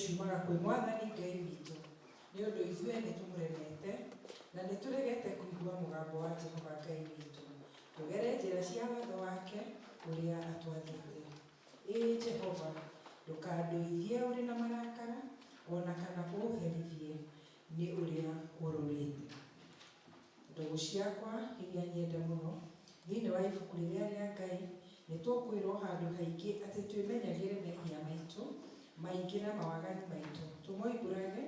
ciumaga kwĩ Mwathani Ngai witũ, nĩ ũndũ ithuĩ nĩ tũmũremete na nĩ tũregete kũigua mũgambo wa Jehova Ngai witũ, tũgere njĩra cia watho wake ũrĩa atwathĩte. Ĩĩ Jehova, ndũkandũithie ũrĩ na marakara, ona kana ũũherithie nĩ ũrĩa ũrũrĩte. Ndũgũ ciakwa iria nyende mũno, thĩinĩ wa ibuku rĩrĩa rĩa Ngai, nĩ tũkwĩrwo handũ haingĩ atĩ twĩmenyagĩre mehia maitũ maingĩ na mawagani maitũ, tũmoimbũrage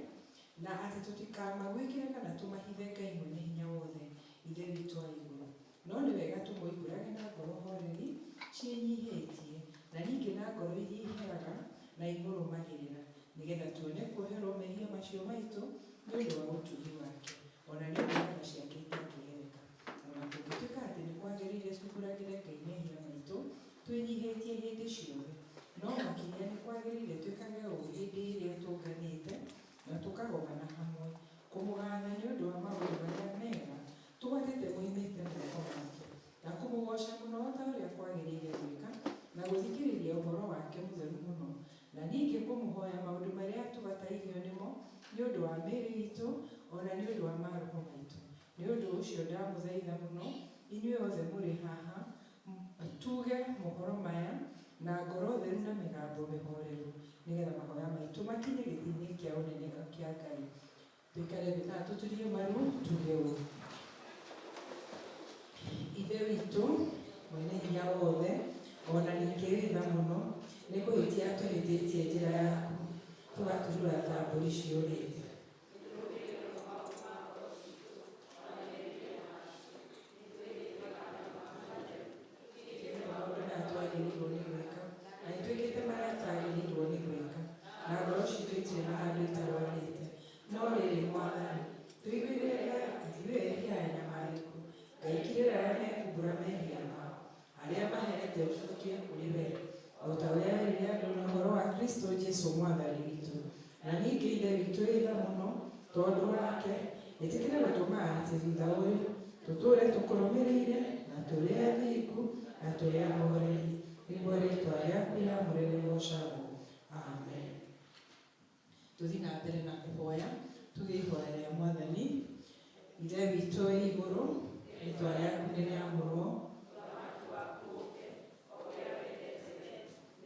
na atĩ tũtikamagwĩkĩre kana tũmahithe Ngai mwene hinya wothe, ithe witũ wa igũrũ. No nĩ wega tũmoimbũrage na ngoro horeri ciĩnyihĩtie, na ningĩ na ngoro iria iheraga na imũrũmagĩrĩra, nĩgetha tuone kuoherwo mehia macio maitũ nĩ ũndũ wa ũtugi wake, ona nĩ ũndũ wa tha ciake itangĩgereka. Ona kũngĩtuĩka atĩ nĩ kwagĩrĩire tũmbũragĩre Ngai mehia maitũ twĩnyihĩtie hĩndĩ ciothe, no makĩria nĩ kwagĩrĩire twĩkage ũũ hĩndĩ ĩrĩa tũnganĩte na tũkagomana hamwe, kũmũgaatha nĩ ũndũ wa maũndũ marĩa mega tũgwatĩte moimĩte moko make, na kũmũgoca mũno ta ũrĩa kwagĩrĩire gwĩka, na gũthikĩrĩria ũhoro wake mũtheru mũno, na ningĩ kũmũhoya maũndũ marĩa tũbatairio nĩmo nĩ ũndũ wa mĩĩrĩ itũ, ona nĩ ũndũ wa maroho maitũ. Nĩ ũndũ ũcio ndamũthaitha mũno, inyuĩ othe mũrĩ haha, tuge mohoro maya na ngoro theru na mĩgambo mĩhoreru, nĩgetha mahoya maitũ makinye gĩtĩ-inĩ kĩa ũnene kĩa Ngai. Tũikare thĩ kana tũturie maru, tuge ũũ. Ithe witũ mwene hinya wothe, ona ningĩ wĩ tha mũno, nĩ kũhĩtia tũhĩtĩtie njĩra yaku, tũgaturura ta mbũri ciũrĩte. Twagĩrĩirwo nĩ gwĩka, na nĩ twĩkĩte marĩa twagĩrĩirwo nĩ gwĩka, na ngoro citũ itirĩ na handũ itarwarĩte. No rĩrĩ Mwathani, tũiguĩre ithuĩ ehia nyamarĩku, Ngai kirĩra arĩa mekumbũra mehia mao, arĩa maherete ũcokie kũrĩ we, o ta ũrĩa werire andũ na ũhoro wa Kristo Jesũ Mwathani witũ. Na ningĩ ithe witũ wĩ tha mũno tondũ wake, ĩtĩkĩre gũtũma atĩ thutha ũyũ tũtũũre tũkũrũmĩrĩire na tũrĩ athingu na tũrĩ ahoreri, nĩguo rĩĩtwa rĩaku rĩamũre rĩgocagwo. Amen. Tũthiĩ na mbere na kũhoya, tuge ihoya rĩa Mwathani. Ithe witũ wĩ igũrũ, rĩĩtwa rĩaku nĩ rĩamũrwo,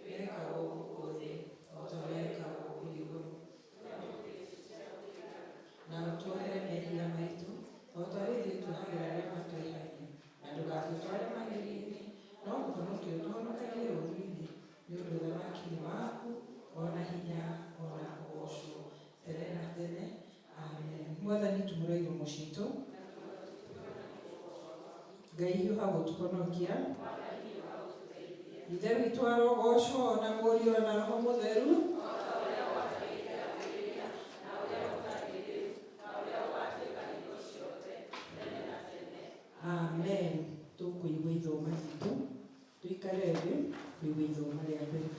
wĩkagwo gũkũ thĩ o ta ũrĩa wĩkagwo kũu igũrũ, na ũtuohere mehia maitũ o ta ũrĩa ithuĩ tuohagĩra arĩa matwĩhagia, na ndũgatũtware magerio-inĩ, no mũhonokie ũtũhonokagie ũũru-inĩ, nĩ ũndũ ũthamaki nĩ waku, ona hinya, ona kũgocwo tene na tene. Amen. Mwathani tumũraigwo mũcitũ, Ngai hiũha gũtũhonokia, ithe witũ arogocwo ona Mũriũ ona Roho Mũtheru. Amen. Tũkũigua ithoma ritũ, tũikare thĩ kũigua ithoma rĩa mbere.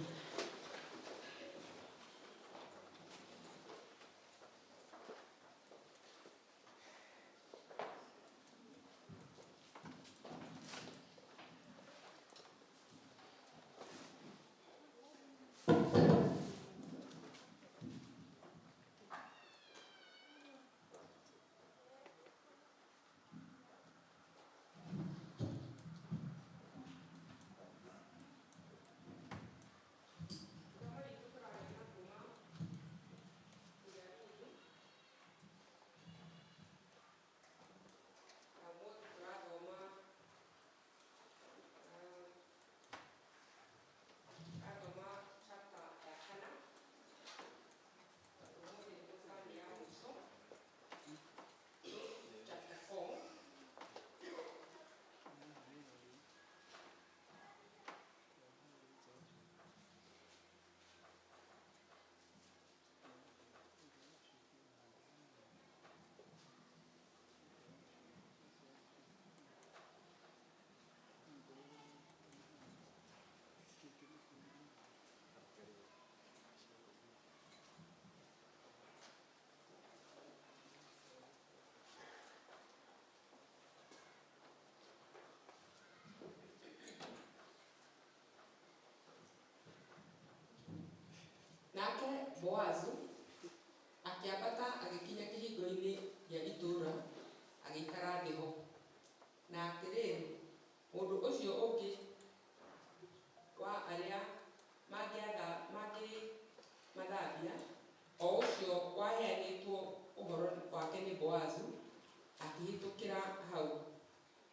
akĩhĩtũkĩra hau.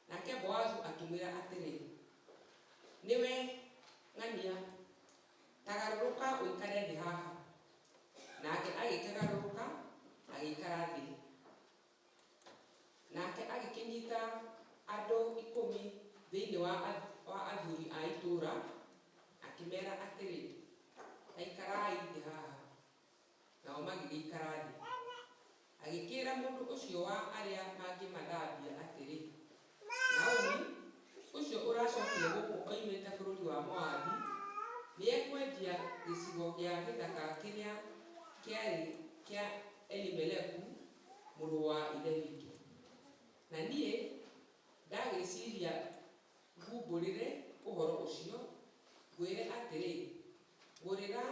Nake Boazu akĩmwĩra atĩrĩ, nĩwe ng'ania, ta garũrũka ũikare thĩ haha. Nake agĩkĩgarũrũka agĩikara thĩ. Nake agĩkĩnyita andũ 10 thĩinĩ wa athuri a itũũra, akĩmera atĩrĩ, ikarai thĩ haha. Nao magĩgĩikara thĩ. Agĩkĩra mũndũ ũcio wa arĩa mangĩmathambia atĩrĩ, Naomi, ũcio ũracokire gũkũ oimĩte bũrũri wa Moabi, nĩekwendia gĩcigo gĩa gĩthaka kĩrĩa kĩarĩ kĩa Elimeleku, mũrũ wa ithe witũ. Na niĩ ndagĩciria ngumbũrĩre ũhoro ũcio, ngwĩre atĩrĩ, gũrĩra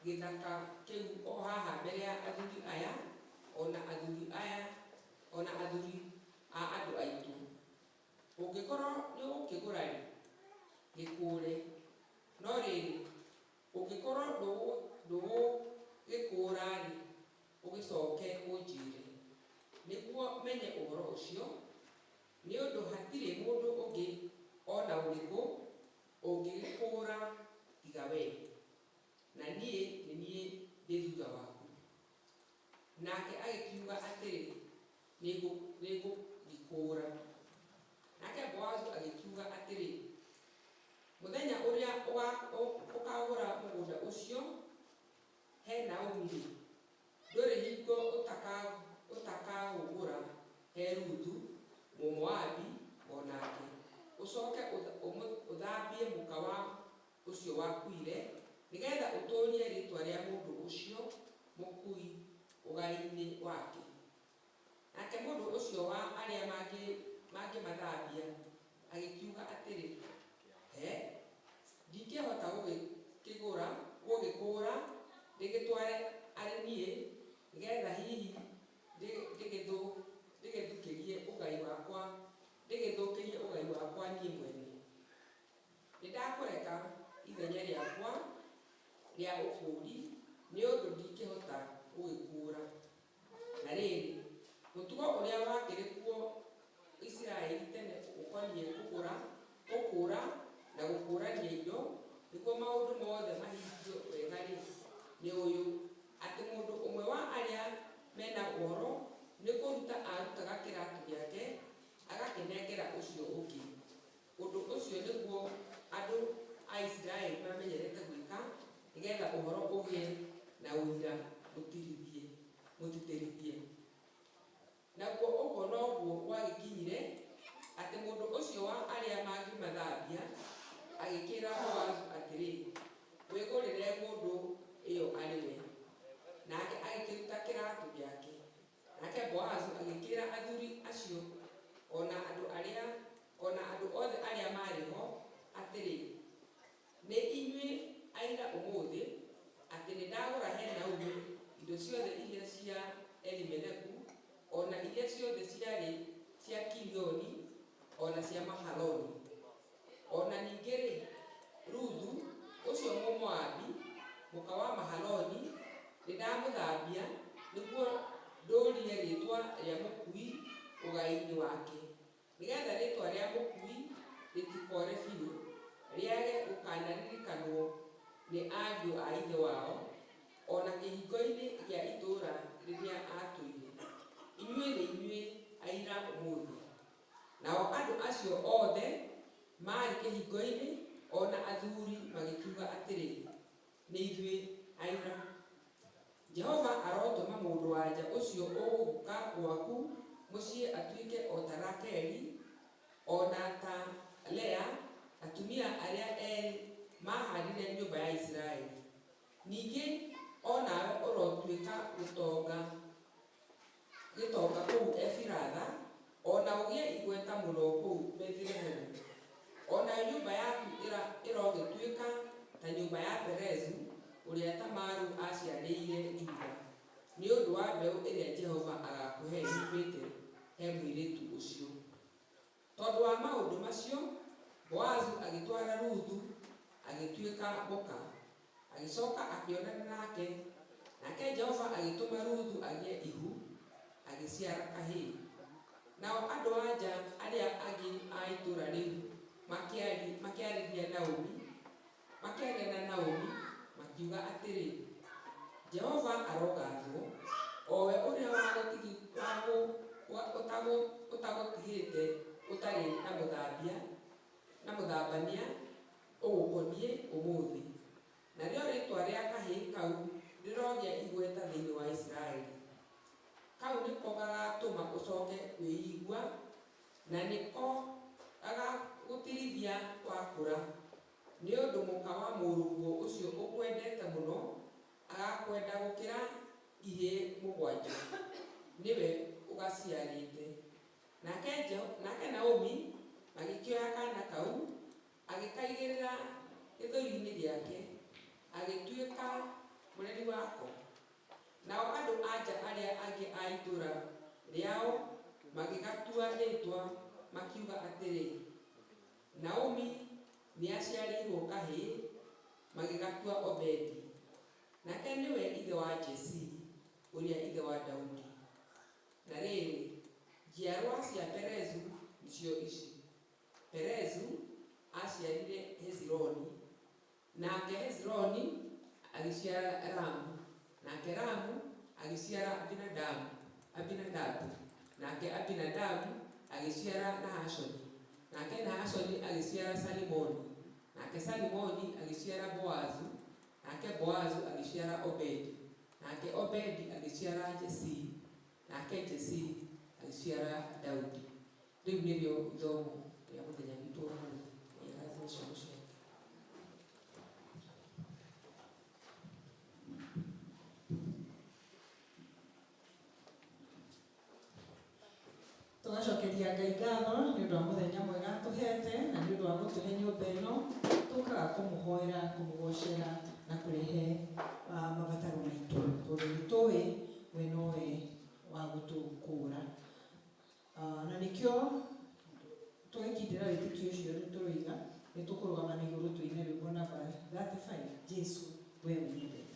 gĩthaka kĩu o haha mbere ya athuri aya, ona athuri a andũ aitũ. Ũngĩkorwo nĩ ũgũkĩgũra-rĩ, gĩkũũre. No rĩrĩ, ũngĩkorwo ndũgũgĩkũũra-rĩ, ũgĩcoke ũnjĩre, nĩguo menye ũhoro ũcio, nĩ ũndũ hatirĩ mũndũ ũngĩ ona ũrĩkũ ũngĩgĩkũũra tiga wee, na niĩ nĩ niĩ ndĩ thutha waku. Nake agĩkiuga atĩrĩ, nĩngũgĩkũũra. Nake Boazu agĩkiuga atĩrĩ, mũthenya ũrĩa ũkagũra mũgũnda ũcio he Naomi-rĩ, ndũrĩ hingo ũtakagũgũra he Ruthu Mũmoabi onake, ũcoke ũthambie mũka wa ũcio wakuire, nĩgetha ũtũũrie rĩĩtwa rĩa mũndũ ũcio mũkui ũgai-inĩ wake. Nake mũndũ ũcio wa arĩa mangĩmathambia agĩkiuga atĩrĩ, ndingĩhota gũgĩkũũra ndĩgĩtware arĩ niĩ, nĩgetha hihi ndĩgĩthũkĩrie ũgai wakwa niĩ mwene. Nĩndakũreka ithenya rĩakwa rĩa ũkũũri, nĩ ũndũ ndingĩhota gũgĩkũũra. Na rĩrĩ, mũtugo ũrĩa wakĩrĩ kuo Isiraeli tene ũkoniĩ gũkũũra na gũkũũrania indo, nĩguo maũndũ mothe mahingio wega-rĩ, nĩ ũyũ, atĩ mũndũ ũmwe wa arĩa mena ũhoro nĩ kũruta arutaga kĩratũ gĩake agakĩnengera ũcio ũngĩ. Ũndũ ũcio nĩguo andũ a Isiraeli mamenyerete gwĩka, nĩgetha ũhoro ũgĩe na ũira mũtĩtĩrithie. Naguo ũguo noguo gwagĩkinyire, atĩ mũndũ ũcio wa arĩa mangĩmathambia agĩkĩra Boazu atĩrĩ, wĩgũrĩre mũndũ ĩyo arĩ we. Nake agĩkĩruta kĩratũ gĩake. Nake Boazu agĩkĩra athuri acio ona andũ othe arĩa marĩ ho atĩrĩ, nĩ inyuĩ aira ũmũthĩ atĩ nĩndagũra he Naomi indo ciothe iria cia Elimeleku, ona iria ciothe ciarĩ cia Kilioni, ona cia Mahaloni. Ona ningĩ-rĩ, Ruthu ũcio Mũmoabi, mũka wa Mahaloni, nĩndamũthambia nĩguo ndũũrie rĩĩtwa rĩa mũkui ũgai-inĩ wake, nĩgetha rĩĩtwa rĩa mũkui rĩtikore biũ, rĩage gũkanaririkanwo nĩ ariũ a ithe wao, ona kĩhingo-inĩ gĩa itũũra rĩrĩa atũire. Inyuĩ nĩ inyuĩ aira ũmũthĩ. Nao andũ acio othe marĩ kĩhingo-inĩ, ona athuri magĩkiuga atĩrĩ, nĩ ithuĩ aira. Jehova arotũma mũndũ-wa-nja ũcio ũgũka gwaku mũciĩ atuĩke o ta Rakeli, ona ta Lea, atumia arĩa erĩ mahaandire nyũmba ya Isiraeli. Ningĩ onawe ũrotuĩka gĩtonga kũu Efiratha, ona ũgĩe igweta mũno kũu Bethilehemu. Ona nyũmba yaku ĩrogĩtuĩka ta nyũmba ya Perezu, ũrĩa Tamaru aciarĩire Juda, nĩ ũndũ wa mbeũ ĩrĩa Jehova agakũhe yumĩte he mũirĩtu ũcio. Tondũ wa maũndũ macio, Boazu agĩtwara Ruthu agĩtuĩka mũka, agĩcoka akĩonana nake, nake Jehova agĩtũma Ruthu agĩe ihu, agĩciara kahĩĩ. Nao andũ anja arĩa angĩ a itũũra rĩu makĩarĩria Naomi makiuga atĩrĩ, Jehova arogathwo, o we ũrĩa ũtagũtigĩte ũtarĩ na mũthambania ũgũkoniĩ ũmũthĩ. Narĩo rĩĩtwa rĩa kahĩĩ kau rĩrogĩa igweta thĩinĩ wa Isiraeli. Kau nĩko gagatũma ũcoke kwĩigua, na nĩko gagagũtirithia wakũra, nĩ ũndũ mũka wa mũrũguo ũcio ũkwendete mũno, agakwenda gũkĩra ihĩĩ 7 nĩwe ũgaciarĩte. Nake Naomi agĩkĩoya kaana kau agĩkaigĩrĩra gĩthũri-inĩ gĩake, agĩtuĩka mũreri wako. Nao andũ anja arĩa angĩ a itũũra rĩao magĩgatua rĩĩtwa makiuga atĩrĩ, Naomi nĩaciarĩirwo kahĩĩ, magĩgatua Obedi. Nake nĩwe ithe wa Jesii, ũrĩa ithe wa Daudi. Na rĩrĩ, njiarwa cia Perezu nĩcio ici. Perezu aciarire Hezironi, nake Hezironi agĩciara Ramu, nake Ramu agĩciara Abinadabu, nake Abinadabu agĩciara Nahashoni, nake Nahashoni agĩciara Salimoni, nake Salimoni agĩciara Boazu, nake Boazu agĩciara Obedi, nake Obedi agĩciara Jesii, nake Jesii agĩciara Daudi. Rĩu nĩrĩo ithomo rĩa mũthenya witũ wa ũmũthĩ. Tũgacokeria Ngai ngatho nĩ ũndũ wa mũthenya mwega tũhete na nĩ ũndũ wa gũtũhe nyũmba ĩno, tũkaga kũmũhoera, kũmũgocera na kũrehe mabataro maitũ, tondũ nĩtũĩ we nowe wa gũtũkũũra. Na nĩkĩo tũgĩkindĩra wĩtĩkio ũcio nĩtũrũiga, nĩtũkũrũgama na igũrũ tũine rwĩmbo namba 35, Jesu we ũnyendete.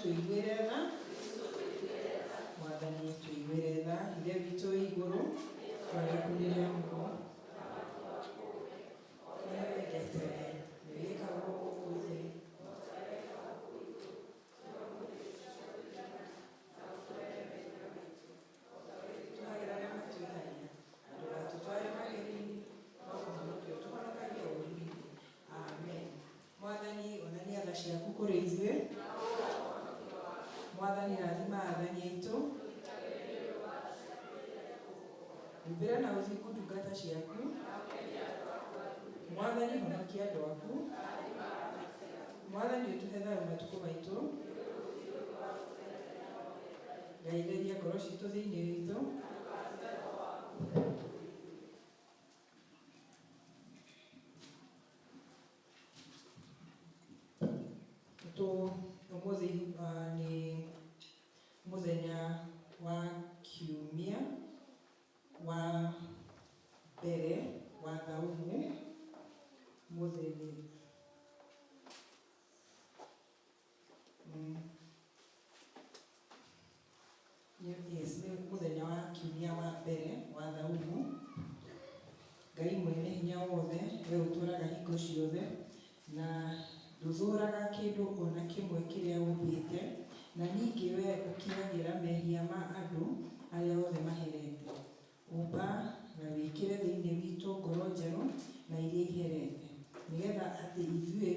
tũiguĩre tha. Mwathani tũiguĩre tha. Ithe witũ wĩ igũrũ, twagĩkũrĩria mũno. Kũrĩa wendete nĩ wĩkagwo gũkũ thĩ. Tũhagĩra arĩa matwĩhagia, na ndũgatũtware magerio-inĩ, no kũhonokia ũtũhonokagia ũũru-inĩ. Amen. Mwathani onania tha ciaku kũrĩ ithuĩ. Mwathani rathima athani aitũ. Humbĩra na ũthingu ndungata ciaku. Mwathani honokia andũ aku. Mwathani ũtũhe thayũ matukũ maitũ. Ngai theria ngoro citũ thĩinĩ witũ. Ũmũthĩ nĩ mũthenya wa kiumia wa mbere wa thaumu. Mũthenya nĩ mũthenya wa kiumia wa mbere wa thaumu. Ngai mwene hinya wothe, we ũtũũraga hingo ciothe na ndũthũraga kĩndũ ona kĩmwe kĩrĩa ũmbĩte, na ningĩ we ũkiragĩra mehia ma andũ arĩa othe maherete. Umba na wĩkĩre thĩinĩ witũ ngoro njerũ na iria iherete, nĩgetha atĩ ithuĩ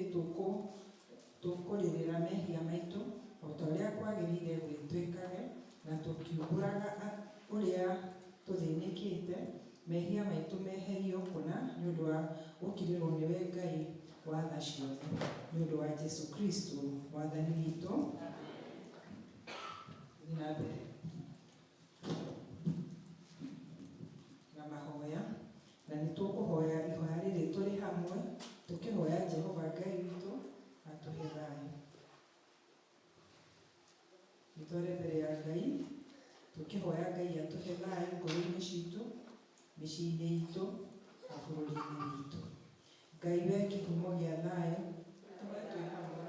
tũkũrĩrĩra mehia maitũ o ta ũrĩa kwagĩrĩire gwĩtwĩkage, na tũkiumbũraga ũrĩa tũthĩnĩkĩte, mehia maitũ meherio kũna nĩ ũndũ wa gũkirĩrwo nĩwe Ngai wa tha ciothe, nĩ ũndũ wa Jesũ Kristo mwathani witũ. Thiĩ na mbere na mahoya, na nĩ tũkũhoya ihoya rĩrĩ tũrĩ hamwe, tũkĩhoya Jehova Ngai witũ atũhe thayũ. Nĩtware mbere ya Ngai tũkĩhoya Ngai atũhe thayũ ngoro-inĩ citũ, mĩciĩ-inĩ itũ na bũrũri-inĩ witũ. Ngai we kĩhumo gĩa thayũ, tũhoe twĩ hamwe.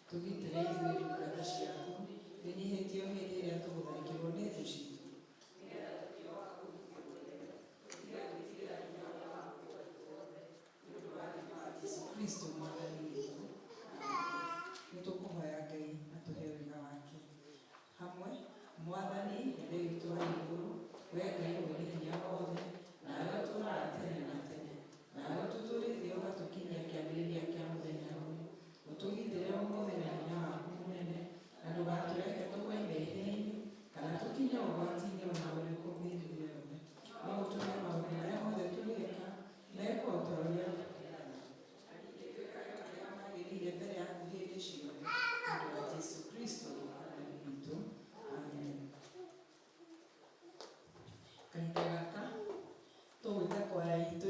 Tũgitĩre ithuĩ ndungata ciaku, twĩnyihĩtie o hĩndĩ ĩrĩa tũgũtharĩkĩrwo nĩ thũ citũ. Jesũ Kristo mwathani witũ, nĩ tũkũhoya Ngai atũhe wega wake. Hamwe, Mwathani Ithe witũ wa igũrũ, we Ngai mwene hinya wothe, nawe ũtũũraga tene na tene, nawe ũtũtũrĩte ũgatũkinyia kĩambĩrĩria kĩa mũthenya ũyũ. Ũtũgitĩre ũmũthĩ na hinya waku mũnene, na ndũgatũreke tũgwe mehia-inĩ kana tũkinye ũgwati-inĩ ona ũrĩkũ mĩthia yothe. No ũtũme maũndũ marĩa mothe tũrĩka mekwo o ta ũrĩa magĩrĩire mbere yaku hĩndĩ ciothe, nĩ ũndũ wa Jesũ Kristo mwathani witũ. Amen. Kahinda gaka tũgwĩta kwaya itũ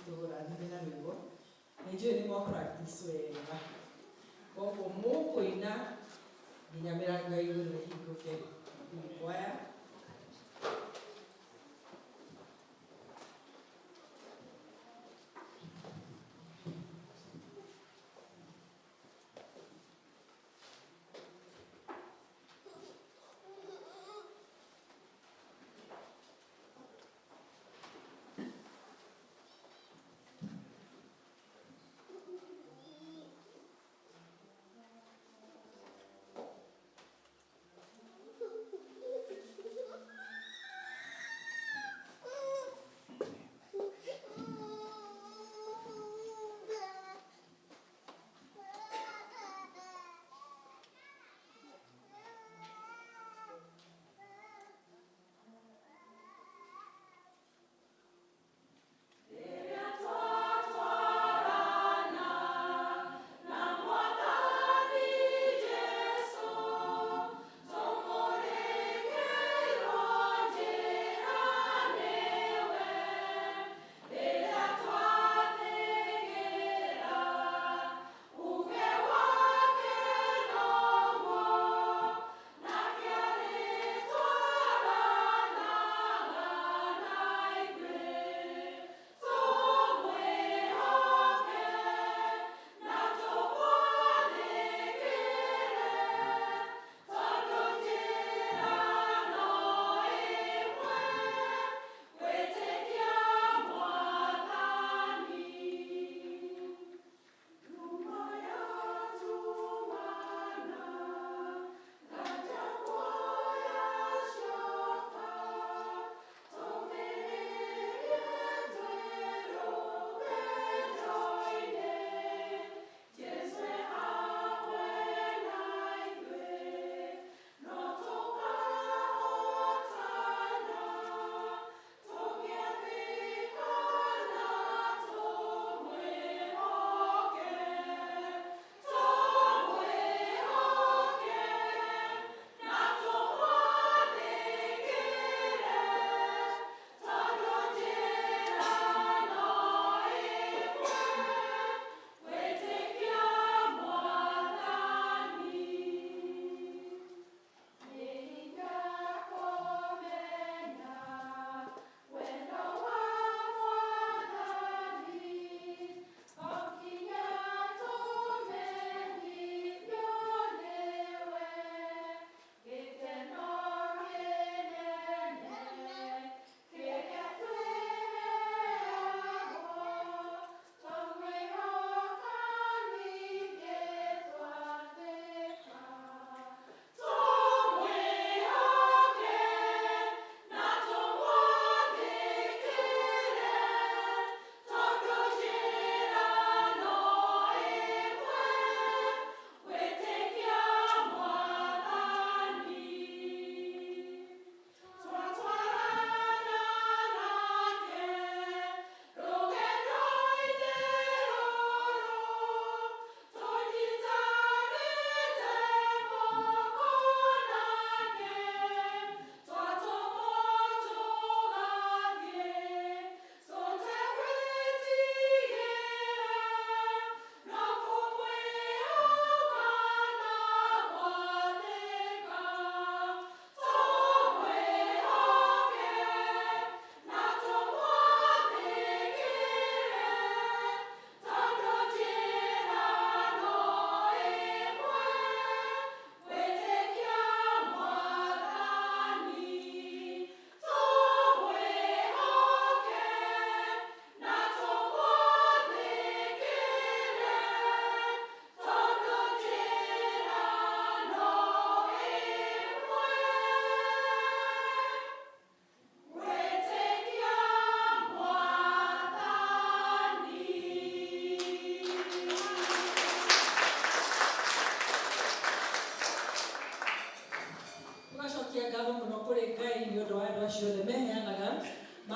tũrathime na rwĩmbo. Nĩnjũĩ nĩ mwa practice wega, koguo mũkũina nginya mĩrango ya igũrũ ĩhingũke. Kwaya.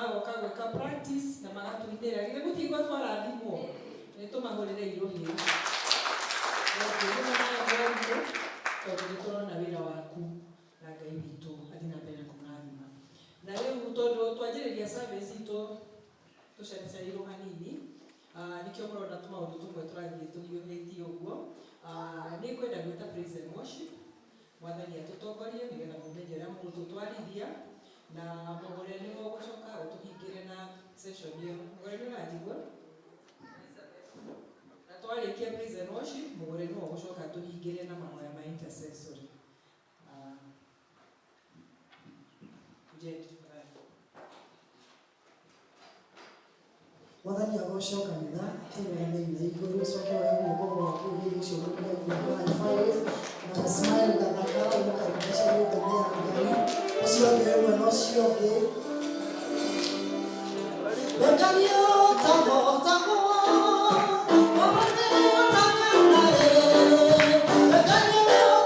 magoka gwĩka practice na magatuinĩra githĩ mũtigua twarathimwo nĩtũmahũrĩre irohĩ tondũ nĩtũrona wĩra waku na Ngai witũ athiĩ na mbere kũrathima. Na rĩu tondũ twanjĩrĩria service itũ tũcerecereirwo hanini, nĩkĩo mũrona tũmaũndũ tũmwe tũrathiĩ tũhiũhĩtie ũguo. Nĩngwenda gwĩta praise and worship, Mwathani atũtongorie nĩgetha mũmenye ũrĩa mũgũtũtwarithia, na Mũgũre nĩ mũgũcoka ũtũhingĩre na session ĩyo. Mũgũre nĩ ũranjigua? Na twarĩkia praise and worship, Mũgũre nĩ mũgũcoka tũhingĩre na mahoya ma intercessory. Mwathani agocwo kanitha tũrũgamĩire igũrũ ũcoke woe guoko gwaku hĩndĩ ũcio mũkĩraigua high five na smile gathaka ũmũkaribisha nyũmba-inĩ ya Ngai. Ũcio ũngĩ ũmwe na ũcio ũngĩ wekanio tamo tamo Tamo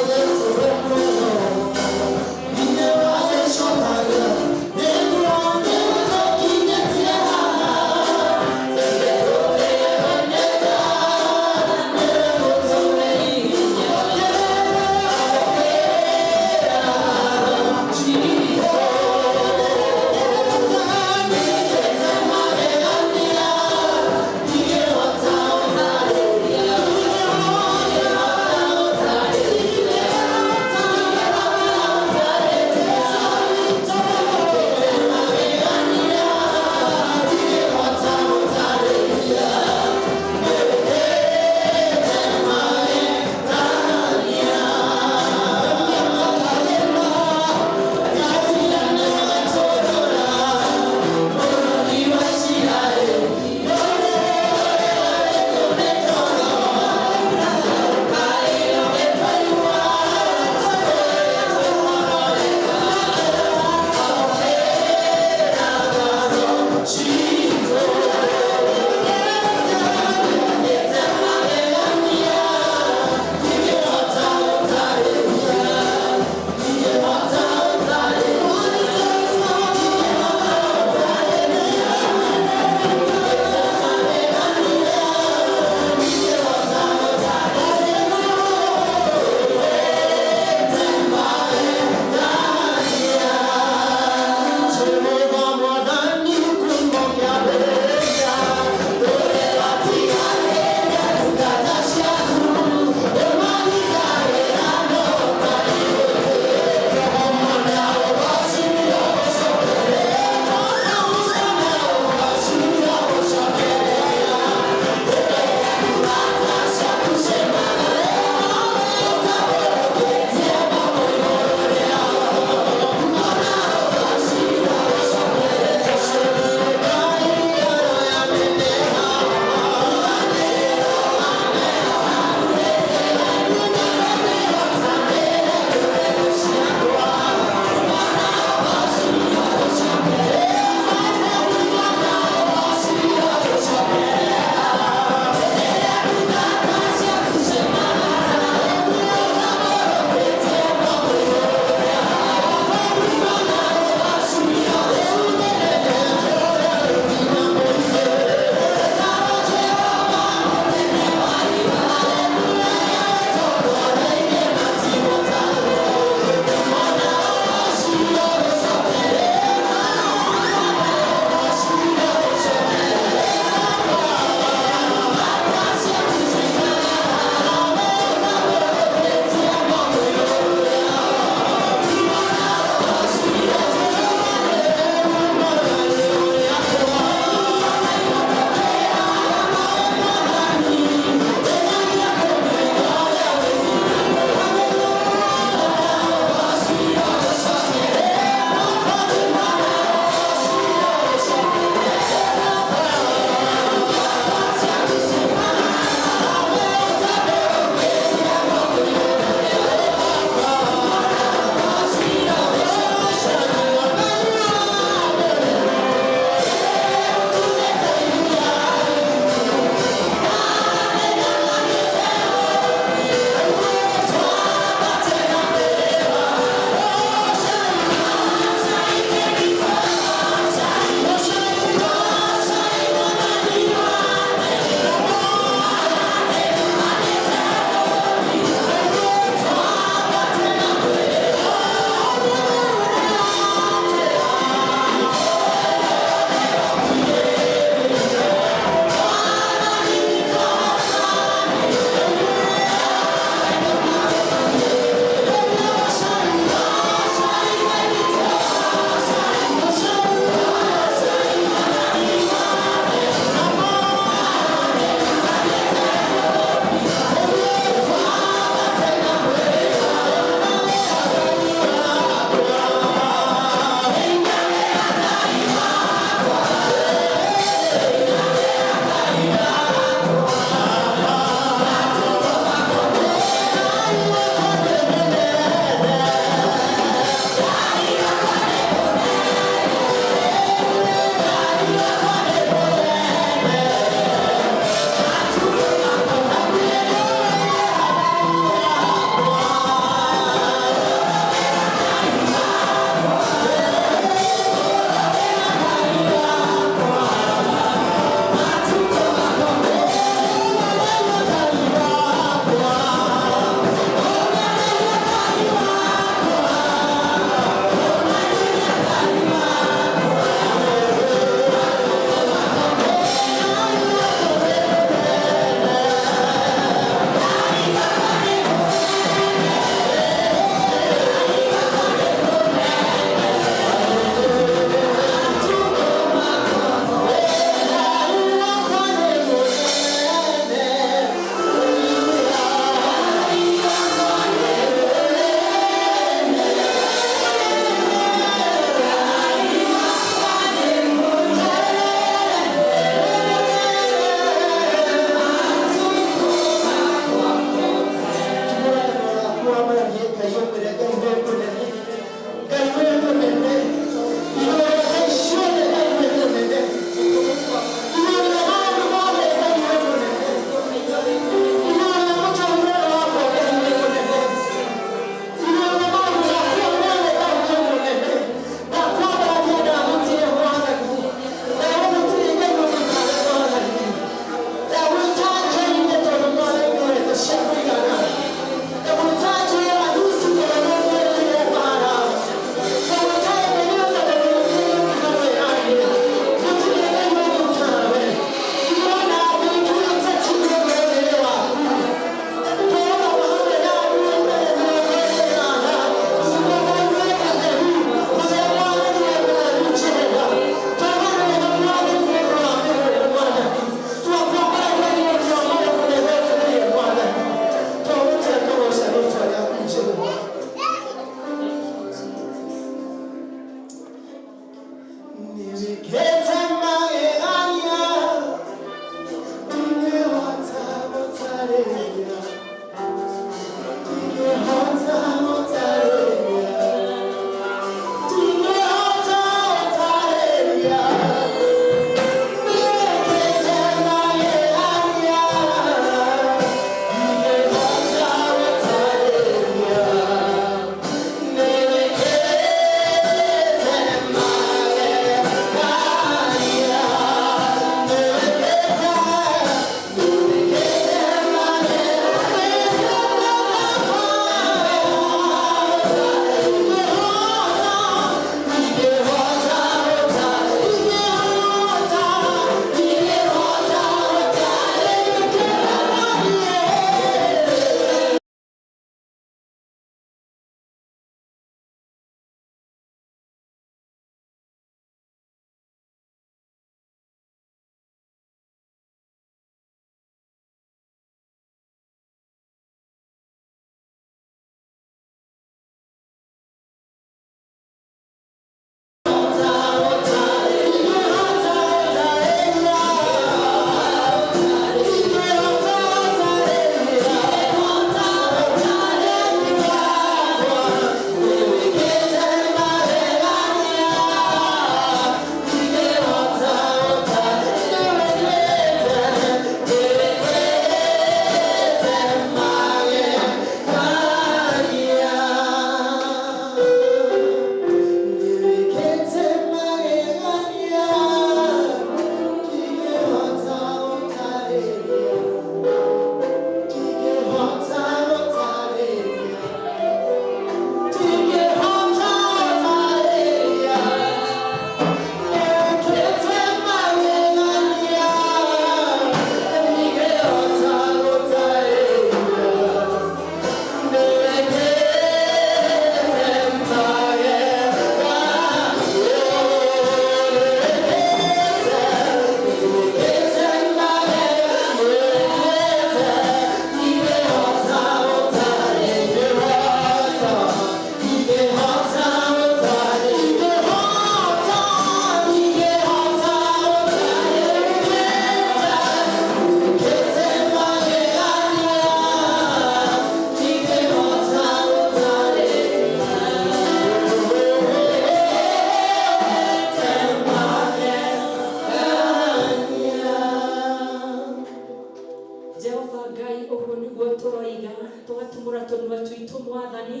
Ngai ũguo nĩguo tũroiga tũgatumũra tũnua twitũ Mwathani,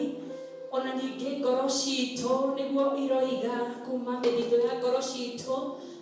ona ningĩ ngoro citũ nĩguo iroiga kuma mĩthithũ ya ngoro citũ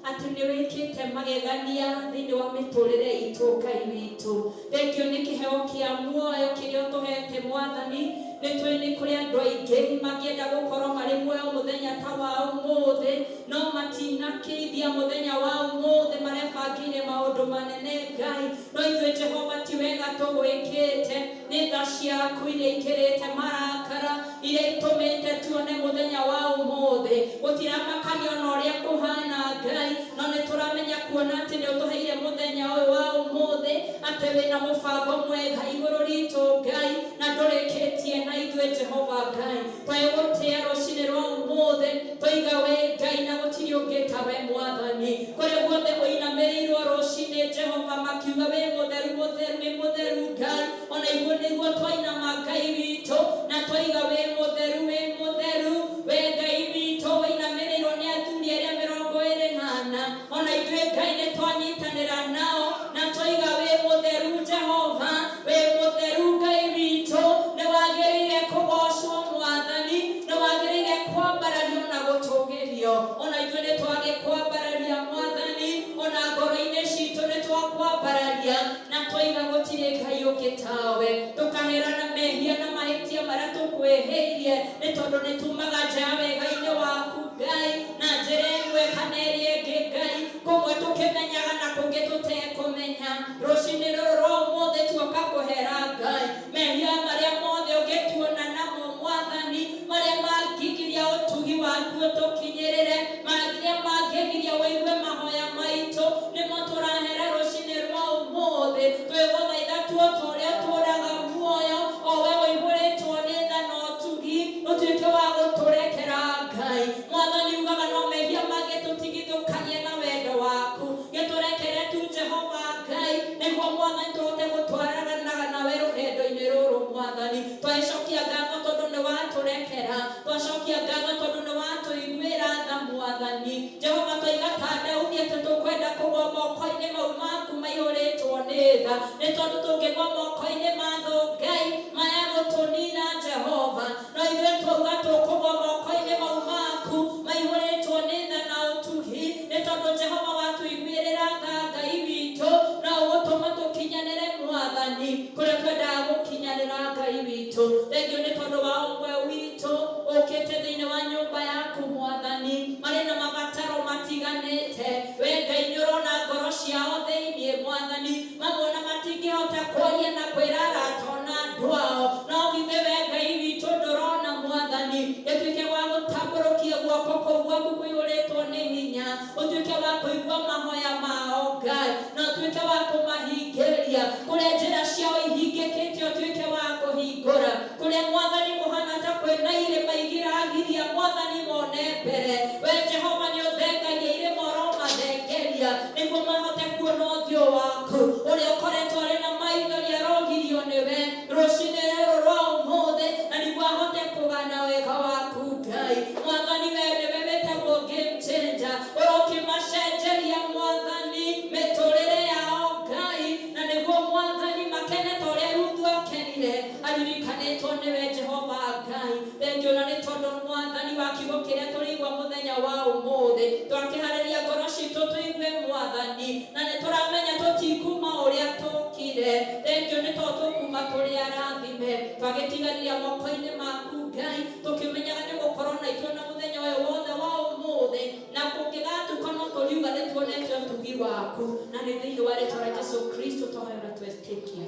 atĩ nĩ wĩkĩte magegania thĩinĩ wa mĩtũrĩre itũ Ngai witũ. Thengio nĩ kĩheo kĩa muoyo kĩrĩa ũtũhete Mwathani. Nĩ tũĩ nĩ kũrĩ andũ aingĩ mangĩenda gũkorwo marĩ muoyo mũthenya ta wa ũmũthĩ, no matinakĩithia mũthenya wa ũmũthĩ, marebangĩire maũndũ manene Ngai. No ithuĩ Jehova ti wega tũgwĩkĩte, nĩ tha ciaku iria ikĩrĩte marakara iria itũmĩte tuone mũthenya wa ũmũthĩ. Gũtiramakania ona ũrĩa kũhana Ngai, no nĩ tũramenya kuona atĩ nĩ ũtũheire mũthenya ũyũ wa ũmũthĩ, atĩ wĩna mũbango mwega igũrũ ritũ Ngai, na ndũrĩkĩtie na ithuĩ Jehova Ngai. Twegũtĩa rũcinĩ rwa ũmũthĩ, tũiga we Ngai na gũtirĩ ũngĩ ta we Mwathani. Kũrĩa guothe ũinamĩrĩirwo rũcinĩ Jehova makiuga wĩ mũtheru mũtheru wĩ mũtheru Ngai, ona igũrũ nĩguo twainama Ngai witũ na twaiga wĩ mũtheru wĩ mũtheru we Ngai witũ ũinamĩrĩirwo nĩ athuri arĩa 24, ona ithuĩ Ngai nĩ twanyitanĩra nao na twaiga wĩ mũtheru Jehova wĩ mũtheru Ngai witũ. Nĩ wagĩrĩire kũgocwo Mwathani, nĩ wagĩrĩire kwambarario na gũtũgĩrio, ona ithuĩ nĩ twagĩkwambararia Mwathani, ona ngoro-inĩ citũ nĩ twakwambararia na twaiga gũtirĩ Ngai ũngĩ tawe. Tũkaherana mehia na mahĩtia marĩa tũkwĩhĩirie, nĩ tondũ nĩ tumaga nja wega-inĩ waku Ngai na njĩra ĩmwe kana ĩrĩa ĩngĩ Ngai, kũmwe tũkĩmenyaga na kũngĩ tũtekũmenya. Rũcinĩ rũrũ rwa ũmũthĩ tuoka kũhera Ngai mehia marĩa mothe ũngĩtuona namo Mwathani, marĩa mangĩgiria ũtugi waku ũtũkinyĩrĩre, marĩa mangĩgiria wĩigue mahoya maitũ, nĩmo tũrahera rũcinĩ rwa ũmũthĩ. Twĩgũthaitha tuothe ũrĩa tũraga muoyo, o we wĩihũrĩtwo nĩ tha na ũtugi, ũtuĩke wa gũtũrekera Ngai. Mwathani ugaga no mehia mangĩtũtigithũkania na wendo waku, gĩtũrekere tu Jehova Ngai, nĩguo Mwathani tũhote gũtwaranaga nawe rũgendo-inĩ rũrũ Mwathani. Twacokia ngatho tondũ nĩ watũrekera, twacokia ngatho tondũ nĩ watũiguĩra tha Mwathani. Jehova twaiga ta Daudi atĩ tũkwenda kũgwa moko-inĩ mau maku maihũrĩtwo nĩ tha, nĩ tondũ tũngĩgwa moko-inĩ ma thũ Ngai maya gũtũnina Jehova, no ithuĩ twauga tũkũgwa moko-inĩ mau maku maihũrĩtwo nĩ tha na ũtugi, nĩ tondũ Jehova watũiguĩrĩra tha Ngai witũ, na ũgũtũma tũkinyanĩre Mwathani kũrĩa twendaga gũkinyanĩra Ngai witũ. Thengio nĩ tondũ wa ũmwe witũ ũkĩte thĩinĩ wa nyũmba yaku Mwathani, marĩ na mabataro matiganĩte. We Ngai nĩ ũrona ngoro ciao thĩinĩ Mwathani, mamwe na matingĩhota kwaria na kwĩra arata ona andũ ao, no githĩ we Ngai witũ ndũrona Mwathani. Gĩtuĩke wa gũtambũrũkia guoko kũu gwaku kũihũrĩtwo nĩ hinya, ũtuĩke wa kũigua mahoya mao Ngai, na ũtuĩke wa kũmahingĩria kũrĩa njĩra ciao ihingĩkĩte, ũtuĩke wa kũhingũra kũrĩa Mwathani kũhana ta kwĩna irĩma igiragiria Mwathani mone mbere. We Jehova nĩ ũthengagia irĩma ũromathengeria, nĩguo mahote kuona ũthiũ waku ũrĩa ũkoretwo arĩ na maithori arogirio nĩwe rũcinĩ rũrũ rwa ũmũthĩ, na nĩguo ahote kũgana wega waku Ngai. Mwathani we nĩwe wĩtagwo game changer, ũrokĩmacenjeria Mwathani mĩtũrĩre yao Ngai, na nĩguo Mwathani makene ta ũrĩa Ruthu akenire aririkanĩtwo nĩwe Jehova Ngai. Thengio na nĩ tondũ Mwathani wa kiugo kĩrĩa tũrĩigua mũthenya wa ũmũthĩ, twakĩharĩria ngoro citũ tũigue Mwathani, na nĩ tũramenya tũtikuma ũrĩa tũkire. Thengio nĩ tondũ tũkuma tũrĩ arathime, twagĩtiganĩria moko-inĩ maku Ngai, tũkĩmenyaga nĩ gũkorwo na ithuĩ na mũthenya ũyũ wothe wa ũmũthĩ, na kũngĩgatuka no tũriuga nĩ tuonete ũtugi waku, na nĩ thĩinĩ wa rĩĩtwa rĩa Jesũ Kristo twahoya na twetĩkia.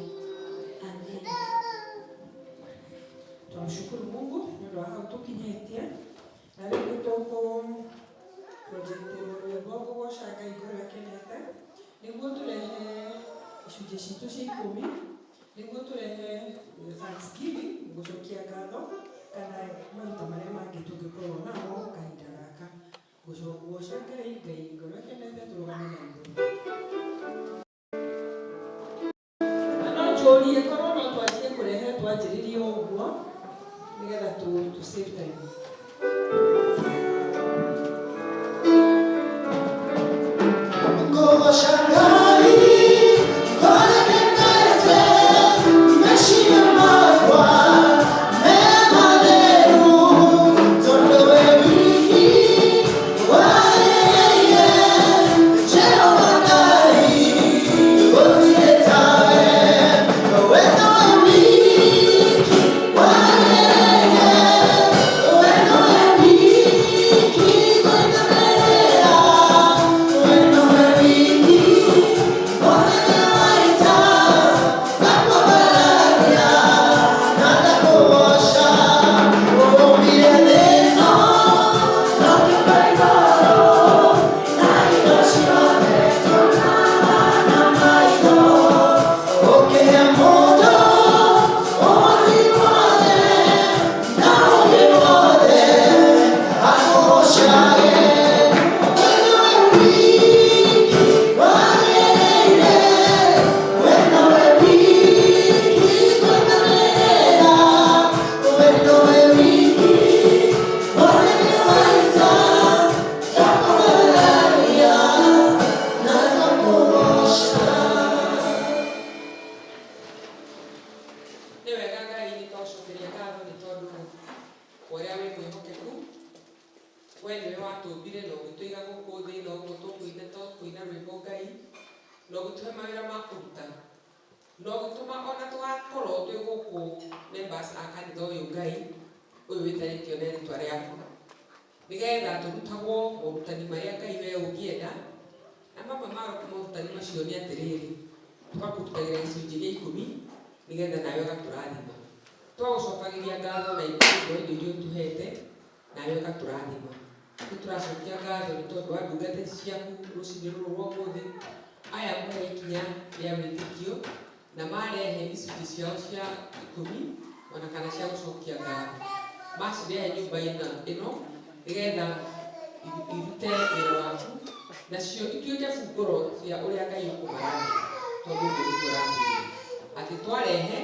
Amen. Tunamshukuru Mungu ndio hao tukinyĩtie, na rĩu tũkũ project rwĩmbo gũgoca Ngai igũrũ akenete, nĩguo tũrehe icunjĩ citũ cia 10, nĩguo tũrehe thanksgiving, gũcokia ngatho kana maruta marĩa mangĩ tũngĩkorwo namo kahinda gaka. Gũcokia Ngai igũrũ akenete, tũrũgame na igũrũ. Na no njũrie korwo no twanjie kũrehe twanjĩrĩrie ũguo nĩgetha to save time. Go Shanghai, go to watũmbire na ũgĩtũiga gũkũ thĩ na ũguo tũkũina rwĩmbo Ngai na ũgĩtũhe mawĩra ma kũruta na ũgĩtũma ona tũgakorwo twĩ gũkũ members a kanitha ũyũ Ngai ũyũ wĩtarĩtio na rĩtwa rĩaku nĩgetha tũrutagwo morutani marĩa Ngai we ũngĩenda na mamwe ma morutani macio nĩ atĩrĩrĩ tũgakũrutagĩra gĩcunjĩ gĩa 10 nĩgetha nawe ũgatũrathima twagũcokagĩria ngatho na indo iria ũtũhete nawe ũgatũrathima nĩtũracokia ngatho nĩ tondũ wa ndungata ciaku rũciinĩ rũrũ rwa ũmũthĩ aya moya ikinya rĩa wĩtĩkio na marehe icunjĩ ciao cia 10 ona kana cia gũcokia ngatho macirehe nyũmba ĩno nĩgetha irute wĩra waku nacio ituĩke bungũro cia ũrĩa Ngai ũkũmarathima tondũ ndũgũtũrathima atĩ twarehe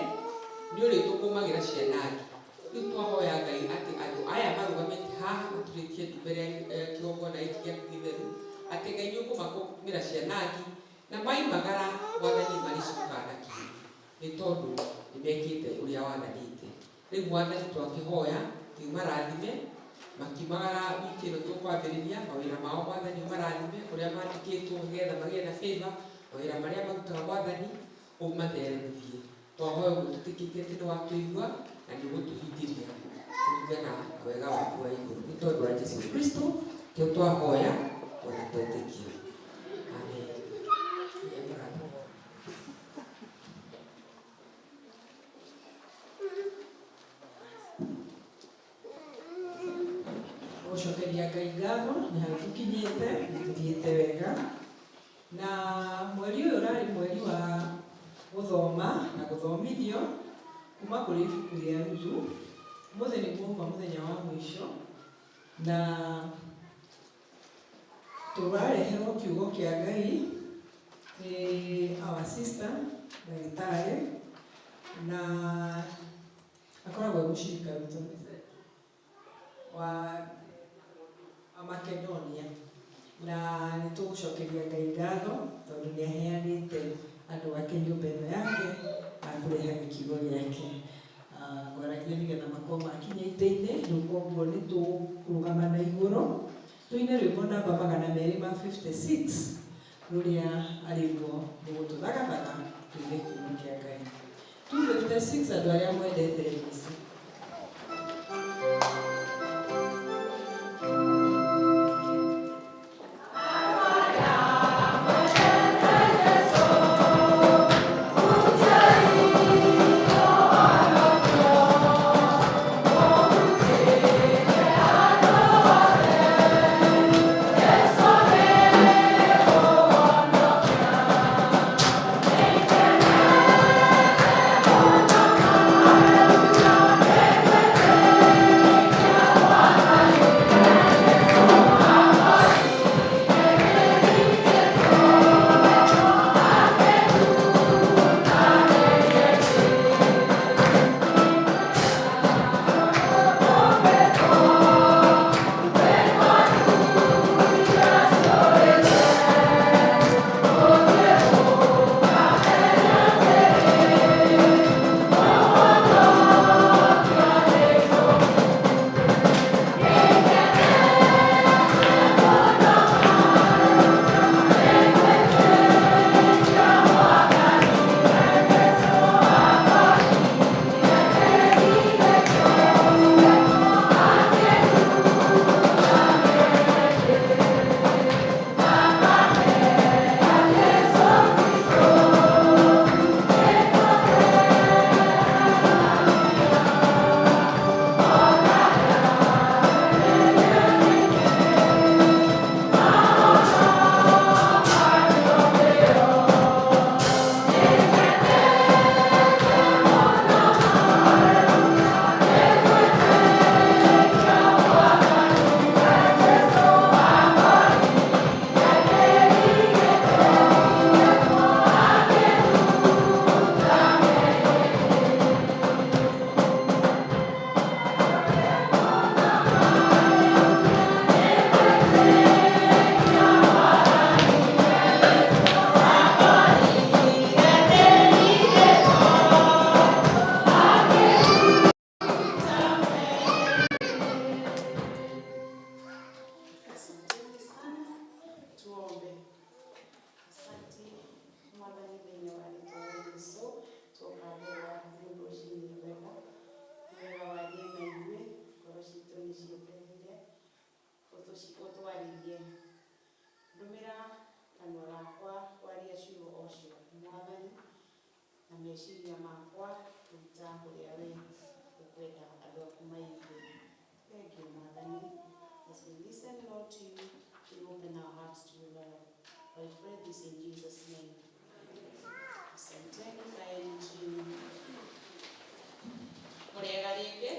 nĩ ũrĩtũkũmagĩra ciana angĩ rĩu twahoya Ngai atĩ andũ aya marũgamĩte haha matũrĩtie mbere ya kĩgongona gĩkĩ gĩaku gĩtheru atĩ Ngai nĩ ũkũmakũmĩra ciana angĩ na maimagara Mwathani marĩ cukanaki nĩ tondũ nĩ mekĩte ũrĩa wathanĩte rĩu Mwathani twakĩhoya marathime makimagara wiki ĩno tũkwambĩrĩria mawĩra mao Mwathani marathime ũrĩa mandĩkĩtwo nĩgetha magĩe na favor mawĩra marĩa marutaga Mwathani ũmatheremithie twahoya ũguo tũtĩkĩtie atĩ nĩ watũigua na nĩ ũgũtũhingĩria kũringana na wega waku wa igũrũ nĩ tondũ wa Jesũ Kristo kĩo twahoya ona twetĩkia amen. Gũcokeria Ngai ngatho nĩ harĩa tũkinyĩte tũthiĩte wega na mweri ũyũ ũrarĩ mweri wa gũthoma na gũthomithio kuma kũrĩ ibuku rĩa Ruthu ũmũthĩ nĩ kuuma mũthenya wa mũico na tũrareherwo kiugo kĩa Ngai nĩ our sister ndagĩtarĩ na akoragwo mũcirika witũ wa Makedonia na nĩ tũgũcokeria Ngai ngatho tondũ nĩ aheanĩte andũ ake nyũmba ĩno yake akũrehaga kiugo gĩake ngwaragia nĩgetha makorwo makinya itĩ-inĩ rĩu koguo nĩ tũkũrũgama na igũrũ tũine rwĩmbo namba 256 rũrĩa arĩguo nĩ gũtũthagathaga tũige kiugo kĩa Ngai 256 andũ arĩa mwendete mbici Yeah. meciria makwa kuruta ũrĩa we ũkwenda andũ aku maigwe. Thank you, Mwathani. As we listen, Lord, to you, we open our hearts to you, Lord. I pray this in Jesus' name. Asanteni, kaeni chini. Mũrĩega rĩngĩ?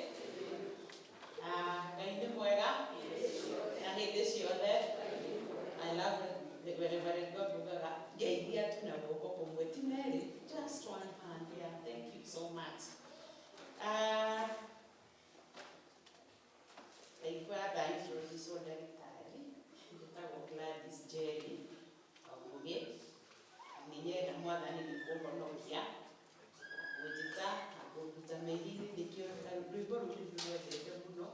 Ngai nĩ mwega na hĩndĩ ciothe. I love the Reverend God Mugaga. Ngeithia tu na guoko kũmwe ti merĩ. Just one hand. Yeah, thank you so much. Ilikuwa introduce daktari. Nditagwo Gladys Jerry Wabuge. Niye na Mwathani nĩ kũhonokia. Gũjita na kũruta mehini nĩkĩo rwĩmbo rũrũ rwendete mũno.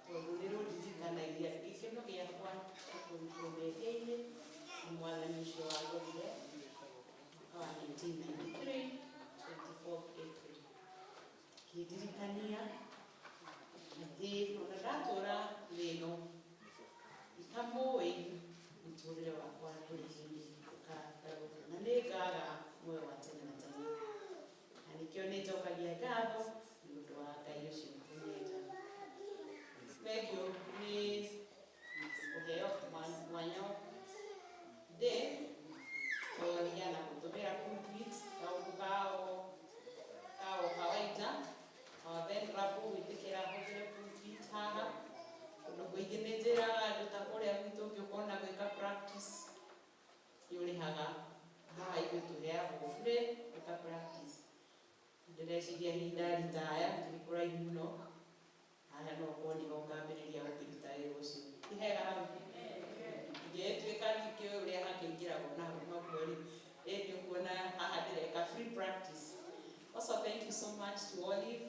Tondũ nĩ rũndirikanagia gĩkeno gĩakwa kũrutwo mehia-inĩ nĩ Mwathani ũcio wagũrire wa 1993, 24th April. Kĩndirikania atĩ ona ndatũũra thĩ ĩno itamũĩ mũtũũrĩre wakwa ndũrĩ hĩndĩ ũkagarũrũka na nĩ ngaga muoyo wa tene na tene. Na nĩkĩo nĩ njokagia ngatho nĩ ũndũ wa Ngai ũcio ũnyenda. Thengio nĩ kũheo mwanya ndĩ kũgeria na gũtũmĩra pulpit kaũndũ kao kawaida venerable gwĩtĩkĩra hũthĩre pulpit haha. Kũndũ kũingĩ nĩ njĩraga andũ ta kũrĩa gwitũ ũngĩũkona gwĩka practice nĩ ũrĩhaga. Haha ithuĩ tũheagwo free gwĩka practice. Ndĩreciria ihinda ritaya tũrĩ kũraihu mũno. Haya no ũkorwo nĩ ngambĩrĩria gũkĩruta wĩra ũcio. Ti hega hau? Ingĩtuĩka ndikĩũĩ ũrĩa hakĩingĩragwo na hau maguo-rĩ, nĩ ũkuona haha ndĩreka free practice. Also, thank you so much to Olive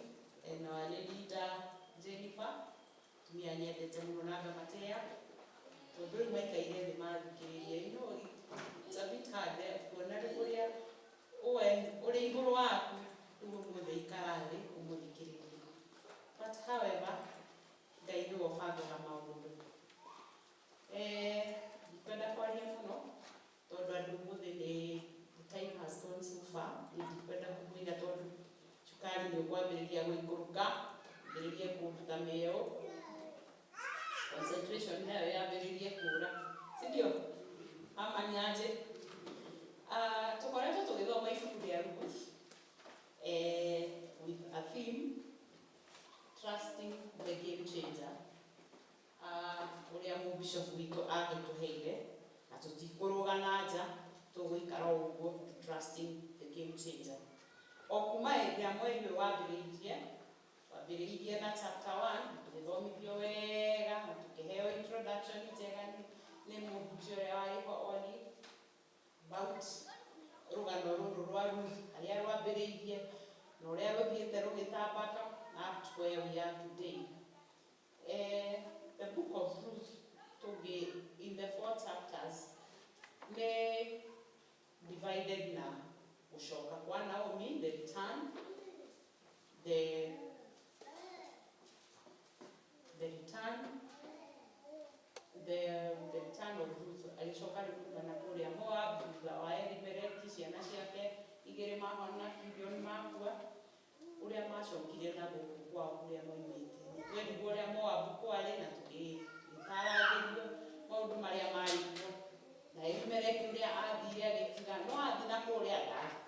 and our leader Jennifer. Tumia nyendete mũno na ngamatĩa. Tondũ rĩu maikaire thĩ mathikĩrĩria. You know, it's a bit hard kuona ũrĩa ũrĩ igũrũ waku rĩu ũmũthĩ ikara thĩ ũmũthikĩrĩria. But however, Ngai nĩwe ũbangaga maũndũ. Ndikwenda kwaria mũno tondũ andũ ũmũthĩ nĩ the time has gone so far. Ndikwenda kũmũiga tondũ cukari nĩ ũkwambĩrĩria gũikũrũka, ambĩrĩrie kũruta mĩeo, concentration nayo yambĩrĩrie kũũra. Si ndio? Ama nĩ aje? Tũkoretwo tũgĩthoma ibuku rĩa Ruth with a theme, Trusting the Game Changer. Ũrĩa mũbishopu witũ agĩtũheire na tũtikũrũga na nja, tũgũikara ũguo trusting the game changer. O kuma hĩndĩ ya mweri ũyũ wambĩrĩirie na chapter 1, tũgĩthomithio wega na tũkĩheo introduction njega nĩ mũhunjia ũrĩa warĩ ho Olive about rũgano rũrũ rwa Ruth harĩa rwambĩrĩirie na ũrĩa rũthiĩte rũgĩtambaga up to where we are today. The book of Ruth in the 4 chapters may divided na gũcoka kwa Naomi, the return, the return of Ruth. Alicoka na kũrĩa Moab thutha wa Elimeleki, ciana ciake igĩrĩ mahonakithio nĩ makua, ũrĩa macokire na gũkũ kwao kũrĩa moimĩte. Nĩtwerigwo ũrĩa Moabu kwarĩ na tũgĩtaragĩrio maũndũ marĩa marĩ kuo. Na Elimeleki ũrĩa athire agĩkiuga no athiĩ na kũrĩa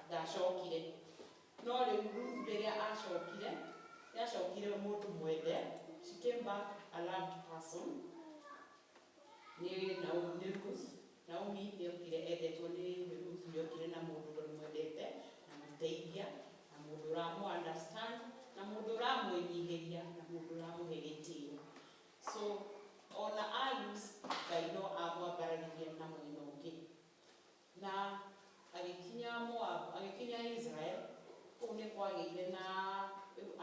ndacokire. No rĩu Ruth rĩrĩa acokire, nĩacokire mũndũ mwende. She came back a loved person. Naomi nĩokire endetwo nĩ Ruth, nĩokire na mũndũ ũmwendete na mũteithia na mũndũ ũramũ understand na mũndũ ũramwĩnyihĩria na mũndũ ũramũhe gĩtĩo. So ona Alice Ngai no amwambararirie na mwena ũngĩ. Na agĩkinya Israel, kũu nĩ kwagĩire na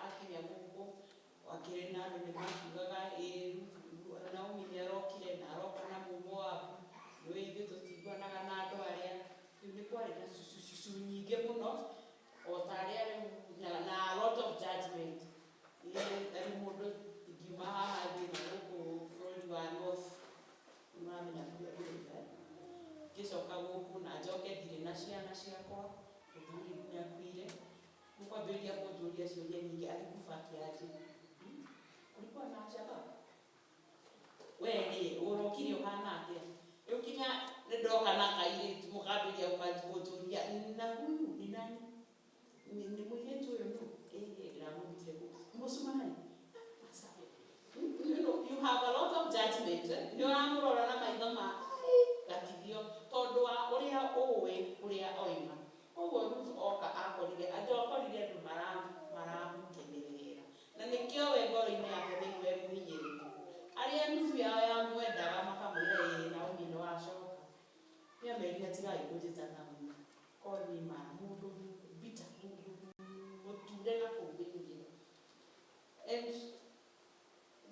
akinya gũkũ wakĩrĩ na andũ nĩ makiugaga Naomi nĩarokire na aroka na Mũmoabu, nĩwe ithuĩ tũtiguanaga na andũ arĩa. Rĩu nĩ kwarĩ na cucu nyingĩ mũno o ta arĩa rĩu na a lot of judgment. Rĩu mũndũ ingiuma haha thĩ na gũkũ bũrũri wa North nĩmaramenya kũrĩa ndĩrĩga, ngĩcoka gũkũ na njoke ndirĩ na ciana ciakwa, mũthuri nĩakuire. ciũria nyingĩ agĩkuba akĩaje. Kulikuwa na Al-Shabaab. Wewe urokire ũhana atĩa? Rĩu kinya nĩndoka na kairĩtu mũkambĩria ũkanjũria na huyu ni nani? Ni mũirĩtu ũyũ nũ? Ndĩramũrutire kũ? Mũsumani. You have a lot of judgment. Nĩ ũramũrora na maitho ma gatigio tondũ wa ũrĩa ũĩ ũrĩa oima. Koguo Ruth oka akorire andũ maramũkenerera. Na nĩkĩo we ngoro-inĩ yake thĩinĩ mũhinyĩrĩku. Arĩa nuthu yao yamwendaga makamwĩra Naomi nĩ wacoka. Nĩamerire atigai kũnjĩtana mũno. Kothi ma mũndũ bita mũture na kũu thĩinĩ. And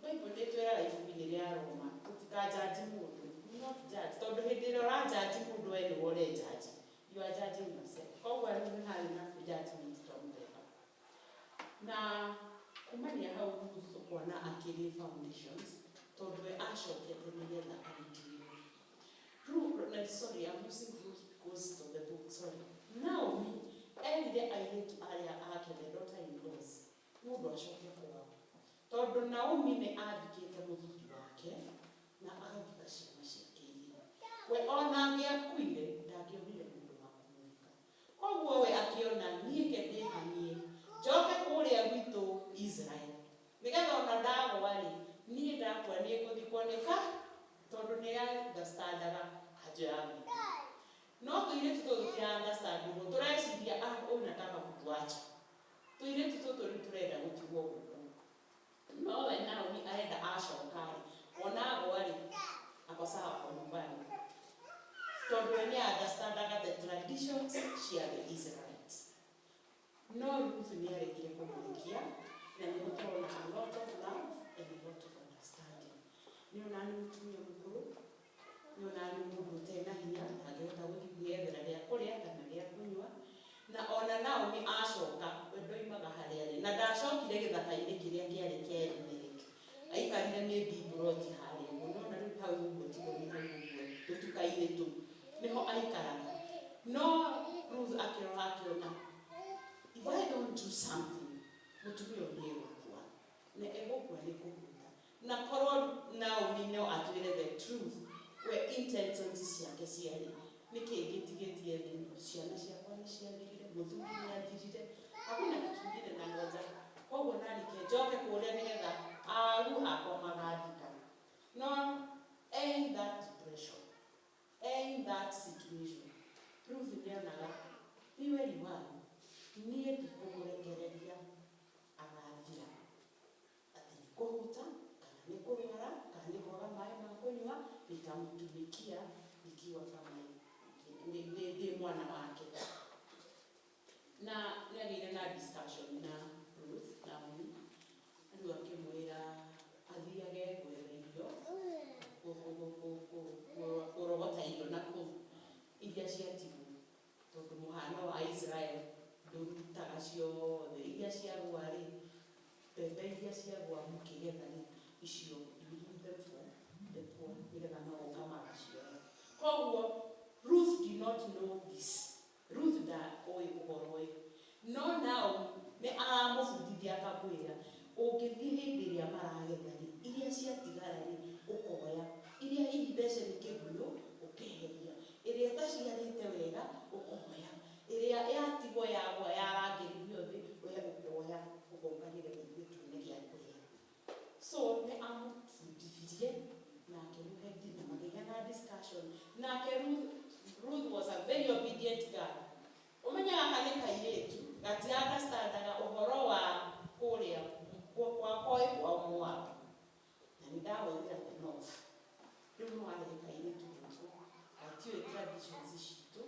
Bible ndĩtwĩraga ibuku-inĩ rĩa Roma tũtikajaji mũndũ. Not judge. Tondũ hĩndĩ ĩrĩa ũrajaji mũndũ we nĩwe ũrejaji. You are judging yourself. Koguo rĩu nĩ harĩ na judgment twamuthemba. Na kumania hau kuona akĩrĩ foundations tondũ we acokete nĩgetha arutire. Sorry, I'm losing goes to the book. Sorry. Naomi erire airĩtu arĩa ake the daughter-in-laws mũndũ acoke kwao. Tondũ Naomi nĩ athikĩte mũthuri wake na agathika ciana ciake igĩrĩ. We ona angĩakuire ndangĩonire mũndũ wa kũmũthika. Koguo we akĩona niĩ ke ndĩhanie njoke kũrĩa gwitũ Israel. Nĩgetha ona ndagwa-rĩ niĩ ndakua nĩ ngũthikwo nĩ ka tondũ nĩ understandaga kanjũ ya gwitũ. No tũirĩtu tũtũ tũti-understandagwo tũreciria ũyũ nataka kutuacha. Tũirĩtu tũtũ rĩu tũrenda gũtigwo gũkũ. No we Naomi arenda acoka-rĩ ona agwa-rĩ ako sawa kwa nyumbani. Tondũ we nĩ understandaga the traditions cia the Israelites. No Ruth nĩ aregire kũmũrikia na nĩ gũtũrona a lot of love and a lot of understanding. Nĩ ona nĩ mũtumia mũkũrũ, nĩ ona nĩ mũndũ ũtena hinya na angĩhota gwĩethera rĩa kũrĩa kana rĩa kũnyua. Na ona Naomi acoka we ndoimaga harĩa arĩ na ndacokire gĩthaka-inĩ kĩrĩa kĩarĩ kĩa Elimeleki. Aikarire maybe buroti harĩa ũguo no na rĩu hau ũguo tiga nĩ hau ũguo tũtuka-inĩ tũu nĩho aikaraga. No Ruth akĩrora akĩona if I don't do something mũtumia ũyũ nĩ egũkua na egũkua nĩ kũhuta. Na korwo Naomi no atwĩre the truth we intentions ciake ciarĩ nĩkĩĩ gĩtigĩtie thĩ ciana ciakwa nĩ ciagĩrire mũthuri nĩ athirire hakuna kitu kingine na ngoja. Koguo nandike njoke kũrĩa nĩgetha aru akwa magathika. No in that depression, in that situation, Ruth nĩonaga ti weri wanyu niĩ ndikũmũrekereria agathira. Atĩ nĩ kũhuta kana nĩ kũrwara kana nĩ kwaga maĩ ma kũnyua nitamtumikia nikiwa kama ndĩ mwana wake. Na nĩagĩire na discussion na Ruth Naomi rĩu akĩmwĩra athiage gwetha irio kũrogota irio na kũu iria ciatigwo tondũ mũhano wa Israel ndũrutaga ciothe iria ciagwa-rĩ mbembe iria ciagwa mũkĩgetha-rĩ icio you leave them for the poor nĩgetha magoka magacioya. Koguo Ruth did not know this. Ruth ndaoĩ ũhoro ũyũ. No Naomi nĩ aramũbundithia akamwĩra ũngĩthiĩ hĩndĩ ĩrĩa maragetha-rĩ iria ciatigara-rĩ ũkoya iria hihi mbeca nĩ kĩgunyũ ũkeheria ĩrĩa ĩtaciarĩte wega ũkoya ĩrĩa yatigwo yagwa yarangĩrithio thĩ we ũkoya ũkongagĩrĩra gĩtune gĩa kũrĩa. So nĩ amũbundithirie na akĩmũhe nginya magĩgĩa na discussion. Nake Ruth was a very obedient girl. Ũmenyaga aka nĩ kairĩtu gati-understandaga ũhoro wa kũrĩa kwakoi kwa Moab. Na nĩ ndahũthĩra the north. Rĩu no arĩ kairĩtu gũkũ atiũĩ traditions citũ.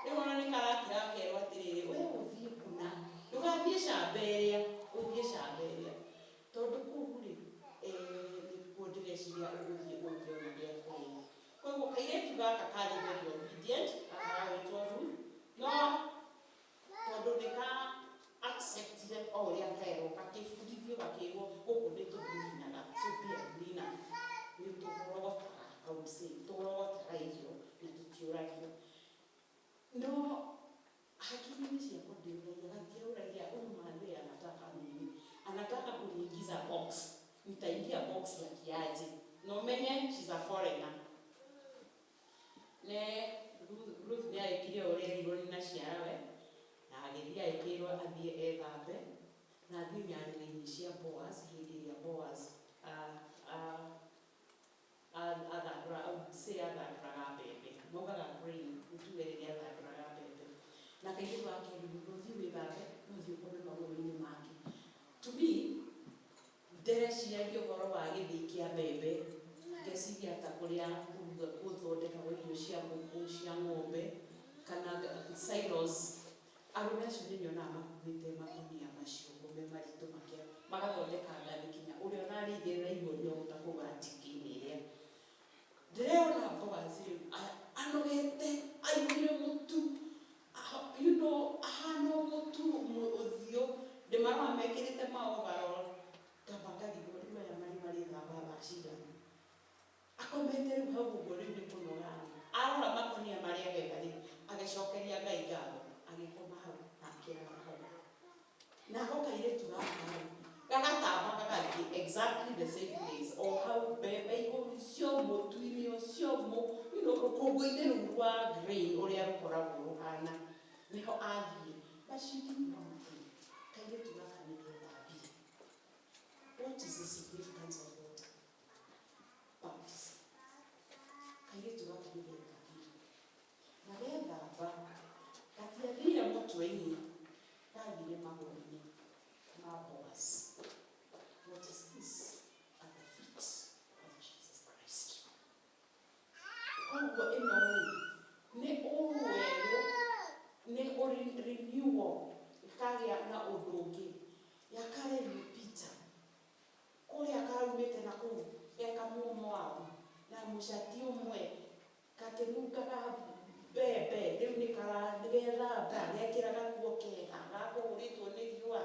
Rĩu ona nĩ karakĩra kerwo atĩrĩrĩ we ũthiĩ kuna ndũgathiĩ shamba ĩrĩa ũthiĩ shamba ĩrĩa tondũ kũu-rĩ nĩkuo ndĩreciria ũgũthiĩ ũngĩona gĩa kũrĩa. Koguo kairĩtu gaka karĩ very obedient gakaragwĩtwo Ruth no tondũ nĩ ka acceptire o ũrĩa kerwo gakĩbundithio gakĩrwo gũkũ nĩ tũthurinaga tũtiathurina nĩ tũrogotaga tũrogotaga irio na tũtiũragio. No hakiri-inĩ ciakwa ndĩũragia gatiũragia ũyũ man anataka na thiĩ nyarĩrĩ-inĩ cia Boaz hĩndĩ ĩrĩa Boaz athandũraga mbembe, maugaga grain, nĩtuge rĩrĩa athandũraga mbembe, na kairĩtu gake nũthiĩ wĩthambe, nũthiĩ ũkome magũrũ-inĩ make. To me, ndĩreciria ũhoro wa gĩthĩi kĩa mbembe, ngeciria ta kũrĩa gũthondekagwo irio cia ngũkũ, cia ng'ombe, kana silos. Arũme acio nĩnyonaga makuĩte makũnia macio ngũme maritũ magathondeka ngathĩ kinya ũrĩa onarĩigĩrĩra igũrũ nĩahota kũgatikĩinĩ ĩrĩa. Ndĩrona Boaz rĩu anogete, aigire mũtu, ahana mũtu ũthiũ, ndĩmarora mekĩrĩte maovarall, ngamba ngathigwo rĩu aya marĩthamba thaa cigana. Akomete rĩu hau ũguo rĩu nĩ kũnoga, arora makũnia marĩa agetha rĩu agĩcokeria Ngai ngatho, agĩkoma hau akĩrara hau. Nako kairĩtu gaka gagatamba gagathiĩ exactly the same place, o hau mbembe igũrũ icio, mũtu-inĩ ũcio, rũkũngũ-inĩ rũu rwa grain ũrĩa rũkoragwo rũhana, nĩho athiĩ. Bacidi mountain, kairĩtu gaka nĩgethambire. What is the significance of water? Baptism. Kairĩtu gaka nĩgethambire. Na gethamba, gatiathire mũtwe-inĩ, gathire magũrũ-inĩ ma Boaz. What is this? At the feet of Jesus Christ. Koguo ĩno nĩ ũrwerũ, nĩ renewal, ĩkagĩa na ũndũ ũngĩ. Yakarĩrio Peter, kũrĩa karaumĩte na kũu, gekamũmũ wao, na mũcati ũmwe, gakĩnungaga mbembe, rĩu nĩgethamba, gekĩra gakuo kega, gakũhũrĩtwo nĩ riũa,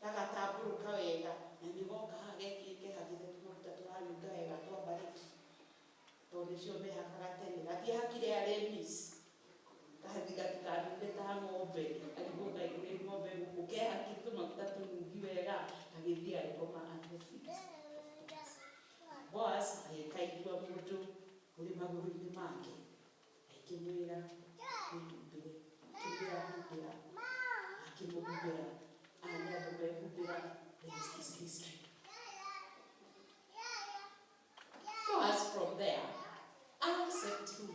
gagatambũrũka wega, na nĩgoka haha gekĩte hagĩthe tũmaguta tũranunga wega twa mbarĩki, tondũ nĩcio mehakaga tene, gatiahakire aremis, gathi gatikanunge ta ng'ombe, arigwo ngaigũrĩ ng'ombe gũkũ, kehakire tũmaguta tũnungi wega, gagĩthiĩ agĩkoma at the feet. Boaz agĩkaigua mũndũ ũrĩ magũrũ-inĩ make, akĩmwĩra wĩhumbĩre, akĩmwĩra humbĩra, akĩmũhumbĩra, aya nĩ andũ mehumbĩra, the rest is history. Boaz from there, accepted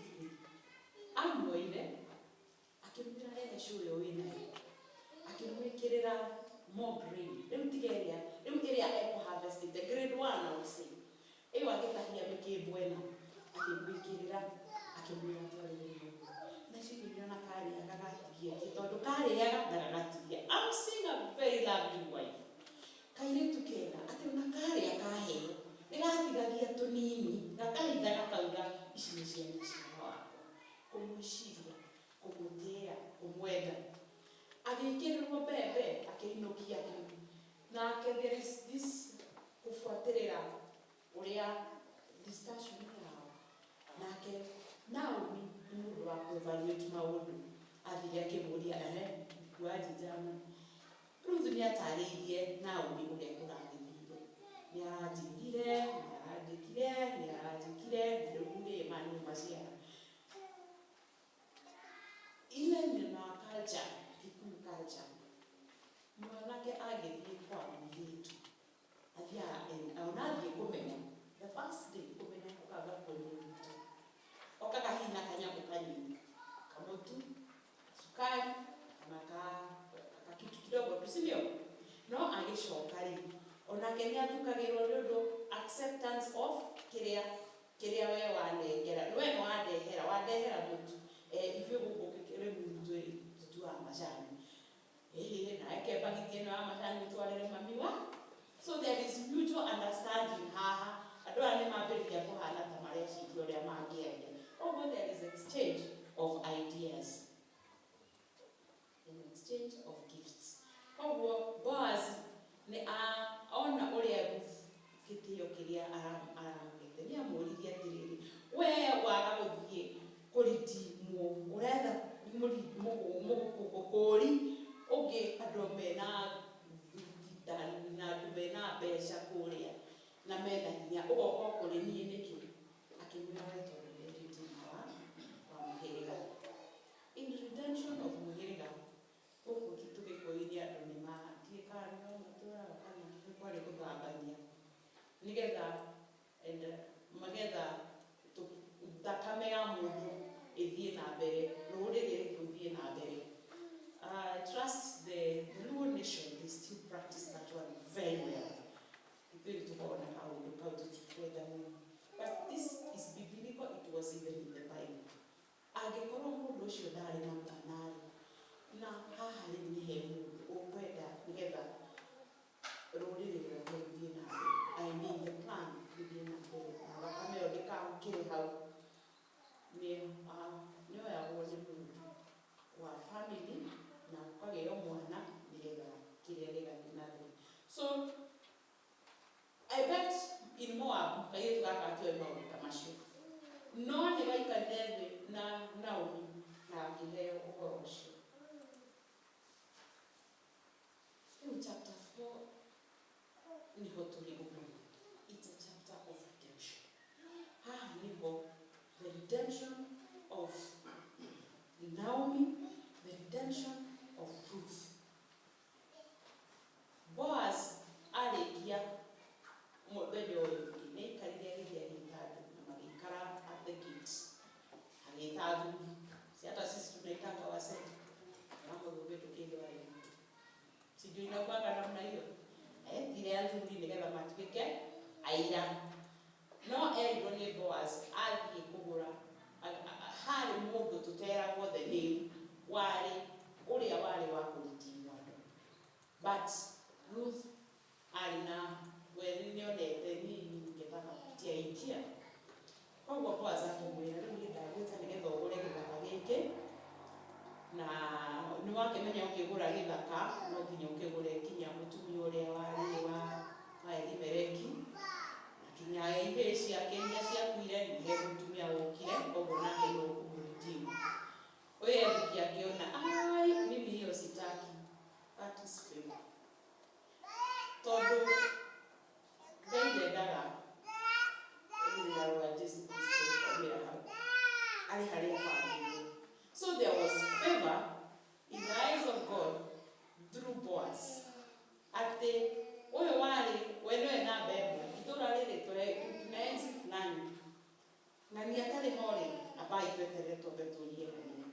amwoire, akĩmwĩra rehe cũyo wĩnayo, akĩmwĩkĩrĩra more grain, rĩu tiga ĩrĩa, rĩu ĩrĩa ekũharvestĩte, grade 1 I would say, ĩyo agĩtahia mĩkĩmbo ĩno, akĩmwĩkĩrĩra, akĩmwĩra twarĩrĩrio. Na ciũria na karĩa gagatigia, tondũ karĩaga na gagatigia. I'm seeing a very lovely wife. Kairĩtu kega, atĩ ona karĩa kaheo, nĩgatigagia tũnini, gakahitha gakauga, ici nĩ ciana cia wakwa. Kũmwĩciria, kũmũtĩĩa, kũmwenda. Agĩkĩrĩrwo mbembe, akĩinũkia kĩu. Nake there is this kũbuatĩrĩra ũrĩa discussion yao. Nake Naomi nĩ mũndũ wa kũevaluate maũndũ. Athire akĩmũria, wanjijama. Ruth nĩatarĩirie Naomi ũrĩa kũragĩthire. Nĩaranjĩrire, nĩaranjĩkire, rĩu nĩ mani maciara. Ile na culture, Kikuyu culture. Mwanake agĩthiĩ kwa mũirĩtu. Athiĩ kũmenya. The first day kũmenya ũkaga kũmenya. Okagahina kanyamũ kanini. Kamotu, sukari, kana kakitu kidogo tu, sivyo? No agĩcoka rĩu. Onake nĩathukagĩrwo nĩ ũndũ acceptance of kĩrĩa we wanengera. We nĩ wandehera mũtu. Ithuĩ gũkũ rĩu tũtuaga macani. Na ekebagithie na macani twarĩre mami wa. So there is mutual understanding haha. Andũ aya nĩmambĩrĩria kũhana ta mareciria ũrĩa mangĩaria. Although there is exchange of ideas. An exchange of gifts. Koguo Boaz nĩ ona ũrĩa gĩtĩo kĩrĩa aramũgete. Nĩamũririe atĩrĩrĩ, we waga gũthiĩ kũritimwo, ũretha mũgũkũkũri ũngĩ andũ mena andũ mena mbeca kũrĩa na mena hinya ũgoka kũrĩ niĩ nĩkĩ? Akĩmwĩra we tondũ nĩ redeemer wa mũhĩrĩga. In redemption of mũhĩrĩga, gũkũ tũgĩkũyũ-inĩ andũ nĩmatuĩkaga kwarĩ gũthambania nĩgetha magetha thakame ya mũndũ ĩthiĩ na mbere, rũrĩrĩ rũthiĩ na mbere. I trust the Luo nation, they still practice that one very well. Very to go on how to together. But this is biblical, it was even in the Bible. Angĩkorwo mũndũ ũcio ndarĩ na mwanarĩ, na haha rĩu nĩ he mũndũ ũkwenda nĩgetha rũrĩrĩ rwake rũthiĩ na mbere. I mean the plan rũthiĩ na mbere. Na thakame ĩyo ndĩkahukĩre hau. Nĩoyagwo nĩ mũndũ wa family na ũkageo mwana nĩgetha kĩrĩa gĩgathiĩ na mbere. So, I bet in Moab, kairĩtu gaka akĩoĩ maũndũ ta macio. No nĩgaikarire thĩ na Naomi na akĩheo ũhoro ũcio. Rĩu chapter 4 nĩho tũrĩ ũmũthĩ. It's a chapter of redemption. Haha nĩho the redemption of Naomi, the redemption of Ruth. Boaz arĩkia mũthenya ũyũ nĩaikarire agĩthiĩ agĩĩta andũ na magĩikara at the gate. Agĩĩta athuri, si hata sisi tunaitanga wazee kama wetu kile wale. Sijui inakuwaga namna hiyo. Tire athuri nĩgetha matuĩke aira. No erirwo nĩ Boaz athiĩ kũgũra harĩ mũndũ tũteragwo the name warĩ ũrĩa warĩ wa kũritimwo. But Ruth arĩ na we nĩonete nini nĩgetha kupitia itia. Koguo Boaz akĩmwĩra rĩu nĩndagwĩta nĩgetha ũgũre gĩthaka gĩkĩ na nĩwakĩmenya ũkĩgũra gĩthaka no nginya ũkĩgũre kinya mũtumia ũrĩa warĩ wa Elimeleki. Kinya ihĩĩ ciake iria ciakuire nĩhe mũtumia ũkire, koguo nake no kũmũritimu. Ũyũ Ezekia akĩona mimi hiyo sitaki. That is favor. Tondũ Ngai ndendaga rũrĩra rwa Jesũ Kristo rũmĩra hau arĩ harĩa bangĩirwo. So there was favor in the eyes of God through Boaz. Atĩ ũyũ warĩ we nĩwe namba ĩmwe itũũra rĩrĩ tunaenzi fulani na nĩatarĩ horĩ ambaye tweterere twambe tũrie Ngai.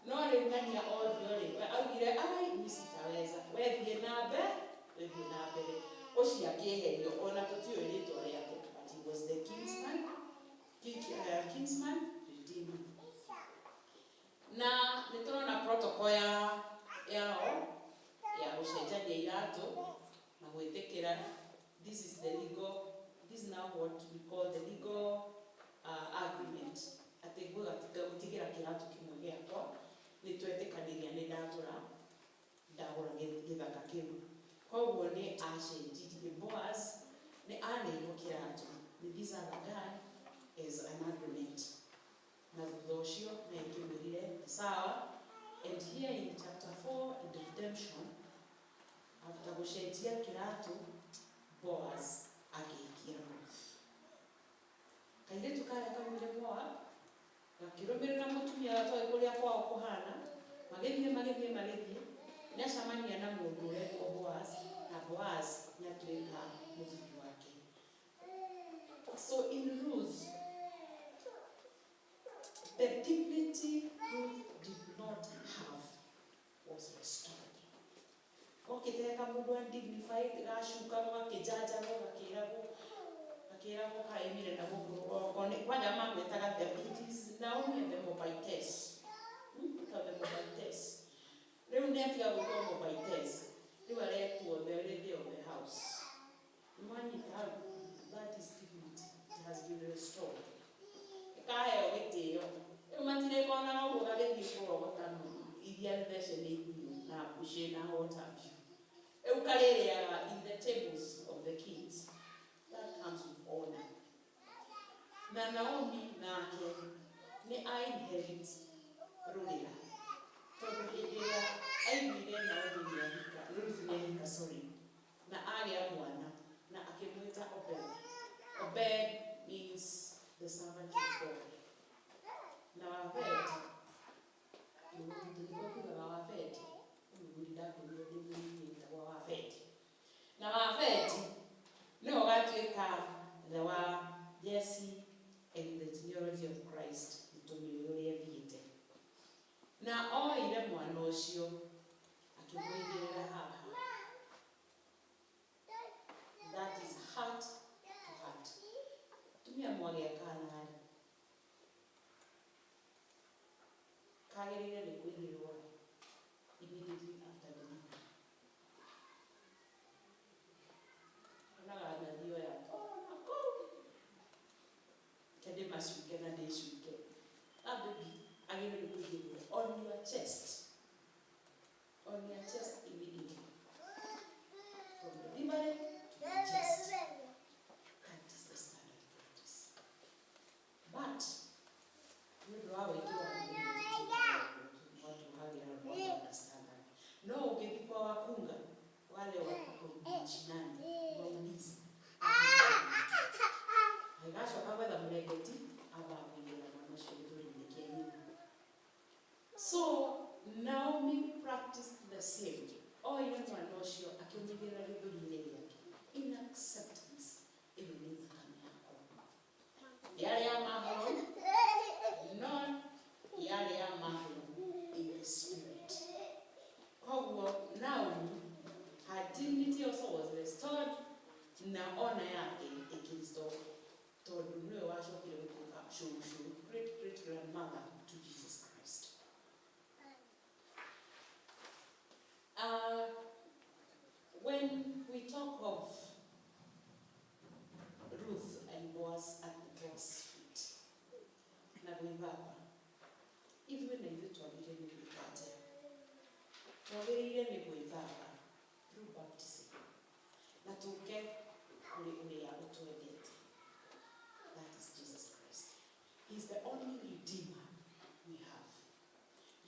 No rĩu Ng'ania othio rĩ augire niĩ sitaweza, wethiĩ na mbere ũcio akĩeherio ona tũtiũĩ rĩtwa rĩake, but he was the kinsman redeemer. Na nĩtũrona protocol yao ya gũcenjania iratũ na gwĩtĩkĩra. This is now what we call the legal agreement. Atĩ gũtigira kĩratũ kĩmwe gĩakwa nĩtwetĩkanĩria nĩ ndagũra gĩthaka kĩu. Koguo nĩ acenjirie Boaz nĩ aneirwo kĩratũ. This other guy is an agreement. Na thutha ũcio na ĩkĩmwĩrire sawa. And here in chapter 4 in the redemption, after gũcenjia kĩratũ, Boaz agĩikia Ruth. Kairĩtu karĩa kaumire Moab gakĩrũmĩrĩra mũtumia gatooĩ kũrĩa kwao kũhana, magĩthiĩ nĩacamania na mũndũ ũretwo Boaz, na Boaz nĩatuĩka mũthuri wake. So in Ruth, the dignity Ruth did not have was restored. Okĩteka mũndũ undignified gacuka gakĩjanjagwo gakĩragwo kaimire na gũkũ kwanja magwĩtaga it is Naomi and the Moabites. Rĩu nĩatiga gwĩtwo Moabites, rĩu aretwo the lady of the house. That is dignity, it has been restored. Kaheo gĩtĩo. Rĩu matirĩkonaga ũguo gagĩthiĩ kũrogota iria thece nĩ igunyũ na mbuci na hotambi. Rĩu karĩrĩaga in the tables of the kings. That comes with honor. Na Naomi nake nĩ inherit rũrĩra. Tondũ hĩndĩ ĩrĩa aiguire Naomi Ruth nĩahika na agĩa mwana na akĩmwĩta Obed. Obed means the servant of God. Na Wabed, tulikuwa Wabed, na wabeti no gatuĩka the wa Jesse and the genealogy of Christ mũtumia ũrĩa thiĩte na oire mwana ũcio akĩmũigĩrĩra haha. That is heart to heart. Tumia mwagĩa kana kagĩrĩire nĩ kũigĩrĩrwo immediately after delivery. Onaga nathio ya kende macuke na ndĩcuke. That baby agĩrĩire nĩ kũigĩrĩrwo on your chest. On your chest immediately. From delivery to your chest. That is the standard practice. But nĩũndũ wa wĩkĩra watu hagira understand. No ũngĩthiĩ kwa wakunga wale wa mashinani waulize. Haigacoka gwetha mũrengeti abagĩrĩra mwana ũcio gĩthũri-inĩ kĩa nyina. So Naomi practiced the same. Oire mwana ũcio akĩmũigĩrĩra gĩthũri-inĩ gĩake in acceptance ĩno nĩ thakame yakwa. Yarĩ ya mahoro no yarĩ ya mahoro in the spirit. Koguo Naomi, her dignity also was restored na honor yake ĩkĩrestore tondũ nĩwe wacokire gũtuĩka cũcũ great grandmother to Jesus Christ. When we talk of Ruth and Boaz at the Boaz feet, na gwĩthamba, ithuĩ na ithuĩ twagĩrĩire nĩ gwĩka atĩa? Twagĩrĩire nĩ gwĩthamba through baptism na tũke kũrĩ ũrĩa ũtwendete. That is Jesus Christ. He is the only redeemer we have.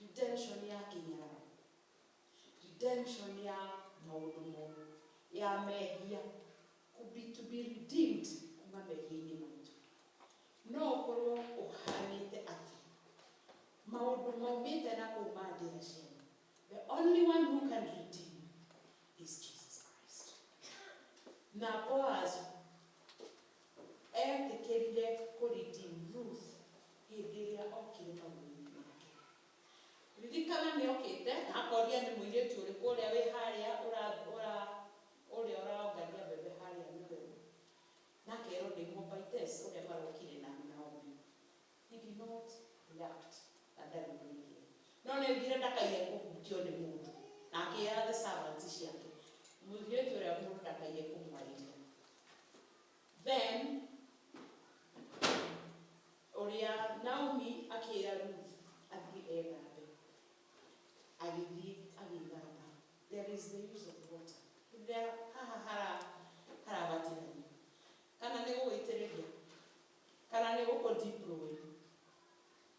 Redemption ya kinyararo. Redemption ya maũndũ moru. Ya mehia. To be redeemed kuma mehia-inĩ maitũ. No ũkorwo ũhanĩte atĩ maũndũ maumĩte na kuma ndĩra cianyu. The only one who can redeem is Jesus Christ. Na Boaz etĩkĩrire kũredeem Ruth hĩndĩ ĩrĩa okire maũndũ-inĩ make. Ririkana nĩ okĩte na akoria nĩ mũirĩtu ũrĩkũ ũrĩa wĩ harĩa ũrĩa ũraongania mbembe harĩa mĩgũnda. Na akerwo nĩ Moabites ũrĩa marokire na Naomi. He did not react na ndarĩ mũigĩre. No nĩ oigire ndakaige kũhutio nĩ mũndũ. Na akĩra the servants ciake. Mũirĩtu ũrĩa mũndũ ndakaige kũmwarĩria. Then ũrĩa Naomi akĩra Ruth athiĩ ethambe. Agĩthiĩ agĩthamba. There is the use of water. Rĩrĩa haha harabatirania. Kana nĩ gũgũitĩrĩria. Kana nĩ gũkũ-deploy.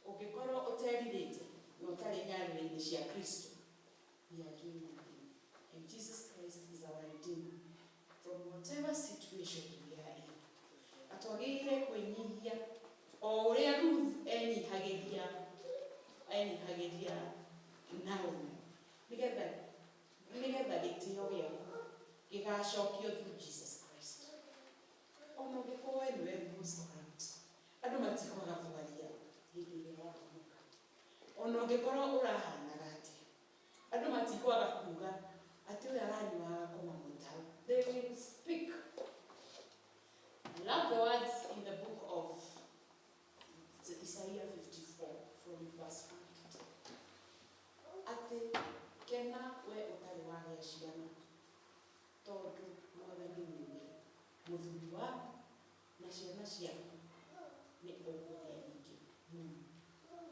Ũngĩkorwo ũterirĩte na ũtarĩ nyarĩrĩ-inĩ cia Kristo. We are doing nothing. And Jesus Christ is our redeemer from whatever situation we are in. Atwagĩrĩire kwĩnyihia o ũrĩa Ruth enyihagĩria Naomi. Nĩgetha gĩtĩo gĩaku gĩgacokio through Jesus Christ. Ona ũngĩkorwo we nĩwe most corrupt. Andũ matikwaga kũgaria hĩndĩ ĩrĩa wakũmũka. Ona ũngĩkorwo ũrahanaga atĩa. Andũ matikwaga kuga atĩ ũrĩa aranyuaga kũma mũtaro. They will speak. I love the words in the book of Isaiah 54 from verse 1. Atĩ kena we ũtarĩ wagĩa ciana tondũ Mwathani nĩwe mũthuri waku na ciana ciaku nĩ ũkũgĩa nyingĩ mũno.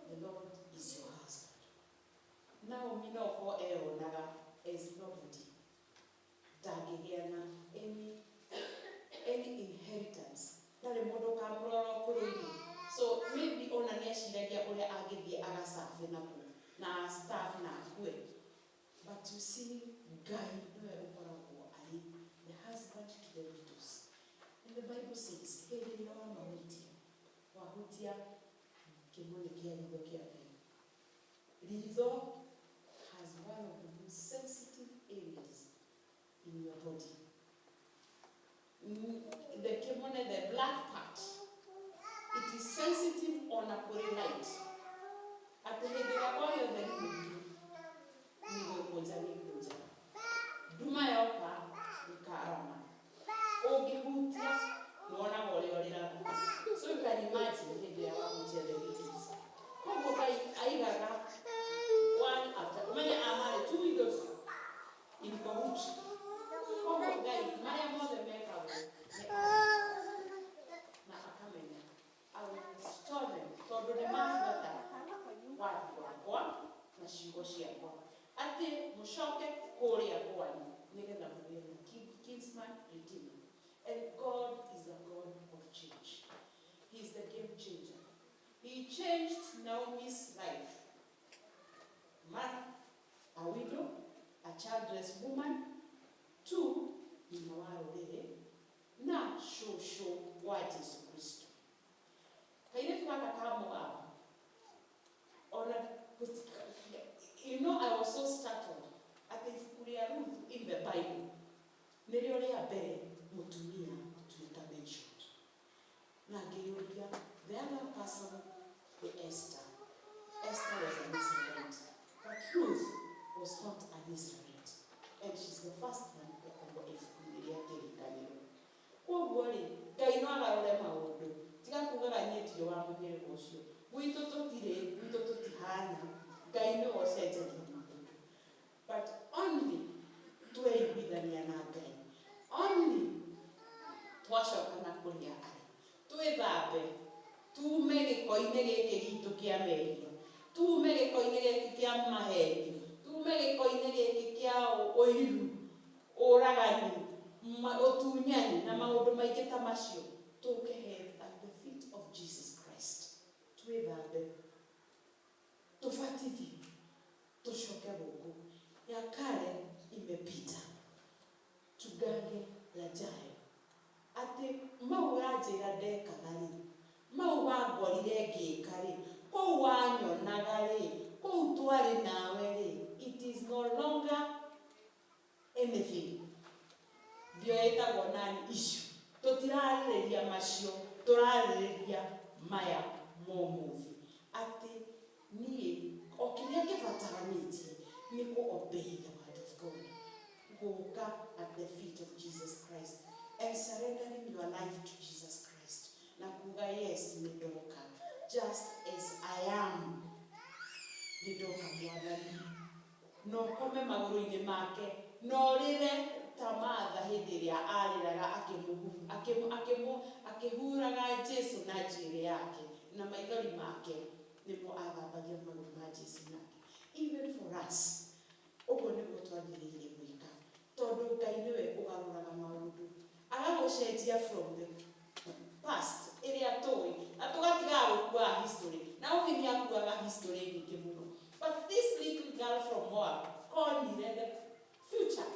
The Lord is your husband. Naomi no ho eyonaga as nobody. Ndangĩgĩa na any inheritance. Ndarĩ mũndũ kamũrora kũrũirio. So maybe ona nĩeciragia ũrĩa angĩthiĩ agacabe na staff na akue. But you see, Ngai nĩwe ũkoragwo arĩ the husband to the widows. And the Bible says, hĩndĩ ĩrĩa wamahutia, wahutia kĩmũnĩ kĩa ritho kĩa Ngai. Ritho has one of the most sensitive areas in your body. kinsman redeemer. And God is a God of change. He's the game changer. He changed Naomi's life. Man, a widow, a childless woman, two, Mawaro na shosho wa Jesu Kristo. Kaile tukaka kamo hapa. You know, I was so startled at the Ruth in the Bible. Niliolea bere mutumia tuita mentioned. Na geuria, the other person, the Esther. Esther was an Israelite. But Ruth was not an Israelite. And she's the first one to come to Israel. Kwa bwali, kaino agarore maundu. Tiga kugaga nyeti wa mugere gocio. Gwito tutihana. Kaino oseje maundu. But only tweiguithania na Ngai. Only twacoka na kuria ai. Twithambe. Tume gikoine giki gitu kia meri. Tume gikoine giki kia maheni. Tume gikoine giki kia oiru. Oragani. Otunyani na maundu maingi ta macio. Tukehe at the feet of Jesus Christ. Twithambe. Tufatithi. Tushoke Mungu. Ya kale imepita. Tugange yajayo. Ati mau yajira ndeka gari. Mau wangorire ngika ri. Kou wanyonaga ri. Kou twari nawe ri. It is no longer anything. Dio etagwo nani issue. Tutirarĩrĩria macio. Turarĩrĩria maya momuthi. Ati niĩ o kĩrĩa kĩbataranĩtie nĩ obey the word of God. Gũka at the feet of Jesus Christ and surrendering your life to Jesus Christ. Na kuga yes nĩndoka. Just as I am. Nĩndoka Mwathani. No kome magũrũ-inĩ make. No rĩre tamatha hĩndĩ ĩrĩa arĩraga akĩhuraga Jesu na njuĩrĩ yake na maithori make nĩmo athambagia magũrũ ma Jesu nake. Even for us, ũguo nĩguo twagĩrĩire gwĩka. Tondũ Ngai nĩwe ũgarũraga maũndũ. Agagũcenjia from the past ĩrĩa tũĩ na tũgatigaga gũkuaga history. Naomi nĩakuaga history nyingĩ mũno. But this little girl from Moab onire the future.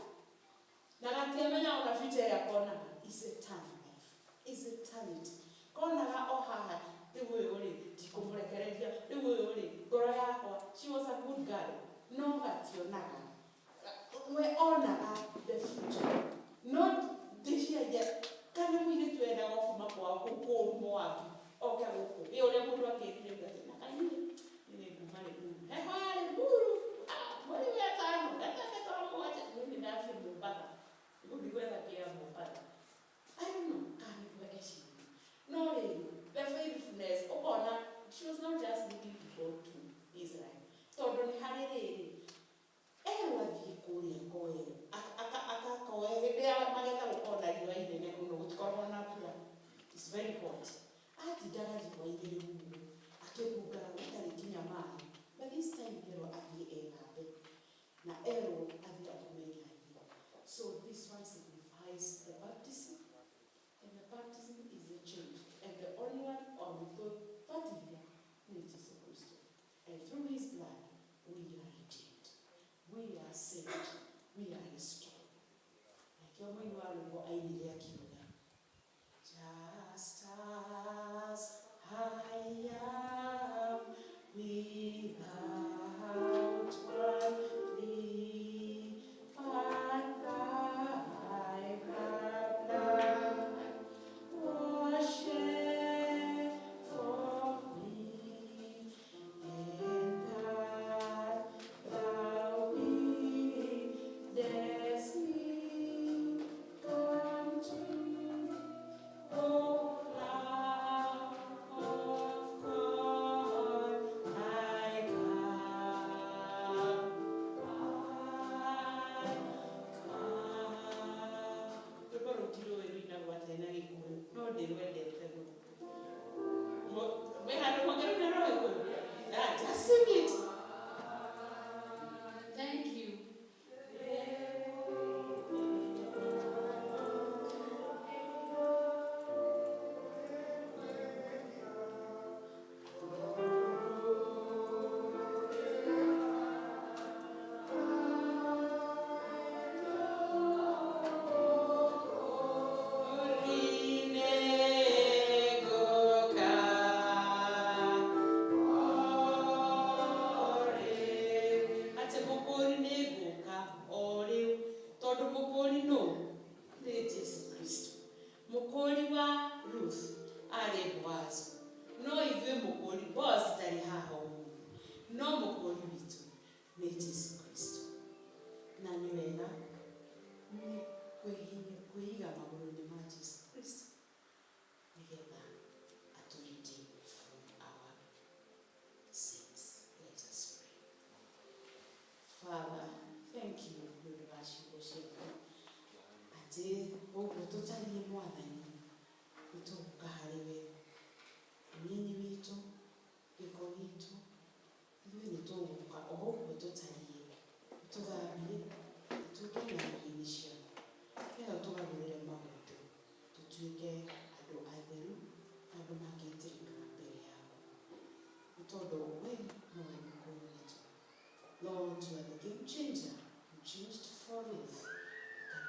Na gatiamenya ona future ya kona is eternal life. Is eternity. Konaga o haha rĩu ũyũ rĩ tikũmũrekereria rĩu ũyũ rĩ ngoro yakwa she was a good girl. No gationaga. We onaga the future. Not ndĩciaria kana mũirĩtu endaga kuma kwao kũu Moab oke gũkũ. Ĩ ũrĩa mũndũ akĩrire gati na kanini nĩ nguma rĩ he harĩ mburu mweri wetano gatagĩtwa moja nĩ ndafi Mombasa. I don't know, no, the faithfulness, she was not just looking to go to Israel. Tondũ nĩ harĩ rĩrĩ, wathiĩ kũrĩa koe, akakoe, rĩrĩa magetha gũkorwo na riũa inene mũno, gũtikoragwo na mbura. It's very hot. Atindaga riũa igĩrĩ mũno, akĩhungara gũtarĩ nginya maĩ. But this time erwo athiĩ ethambe, na erwo athiĩ akomenya. So this one signifies the baptism, and the baptism is a change. And the only one on the Vatican is Jesus Christ. And through his blood, we are redeemed. We are saved. We are restored. Like your mind will just as I am without one plea, but thy blood was shed for me, and that thou bidst me come to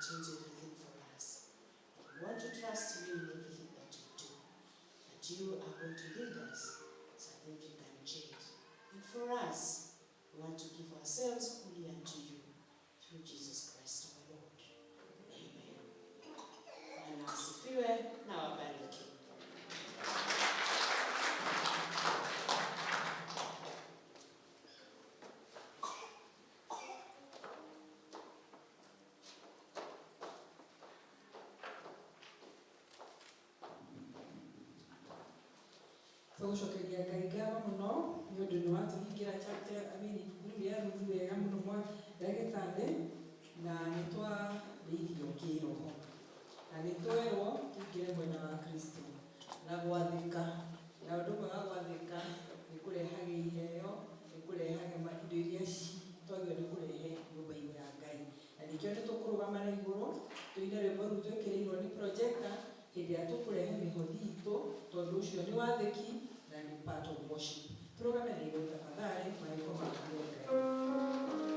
change everything for us. We want to trust you in everything that you do. That you are going to lead us so that we can change. And for us, we want to give ourselves fully unto you through Jesus Christ our Lord. Amen. Bwana asifiwe na wabariki. Tũgũcokeria Ngai ngatho mũno nĩ ũndũ nĩ watũhingĩra chapter ibuku rĩa Ruthu wega mũno mwa ndagĩtarĩ na nĩ twarĩithio kĩroho na nĩ twerwo tũingĩre mwena wa Kristo na gwathĩka na ũndũ ũmwe wa gwathĩka nĩ kũrehaga iheo nĩ kũrehaga indo iria twagĩrĩirwo nĩ kũrehe nyũmba-inĩ ya Ngai na nĩkĩo nĩ tũkũrũgama na igũrũ tũine rwĩmbo rũu twĩkĩrĩirwo nĩ projector hĩndĩ ĩrĩa tũkũrehe mĩhothi itũ tondũ ũcio nĩ wathĩki na nĩ part of worship. Tũrũgame na igũrũ tafadhali maiko maku Ngai.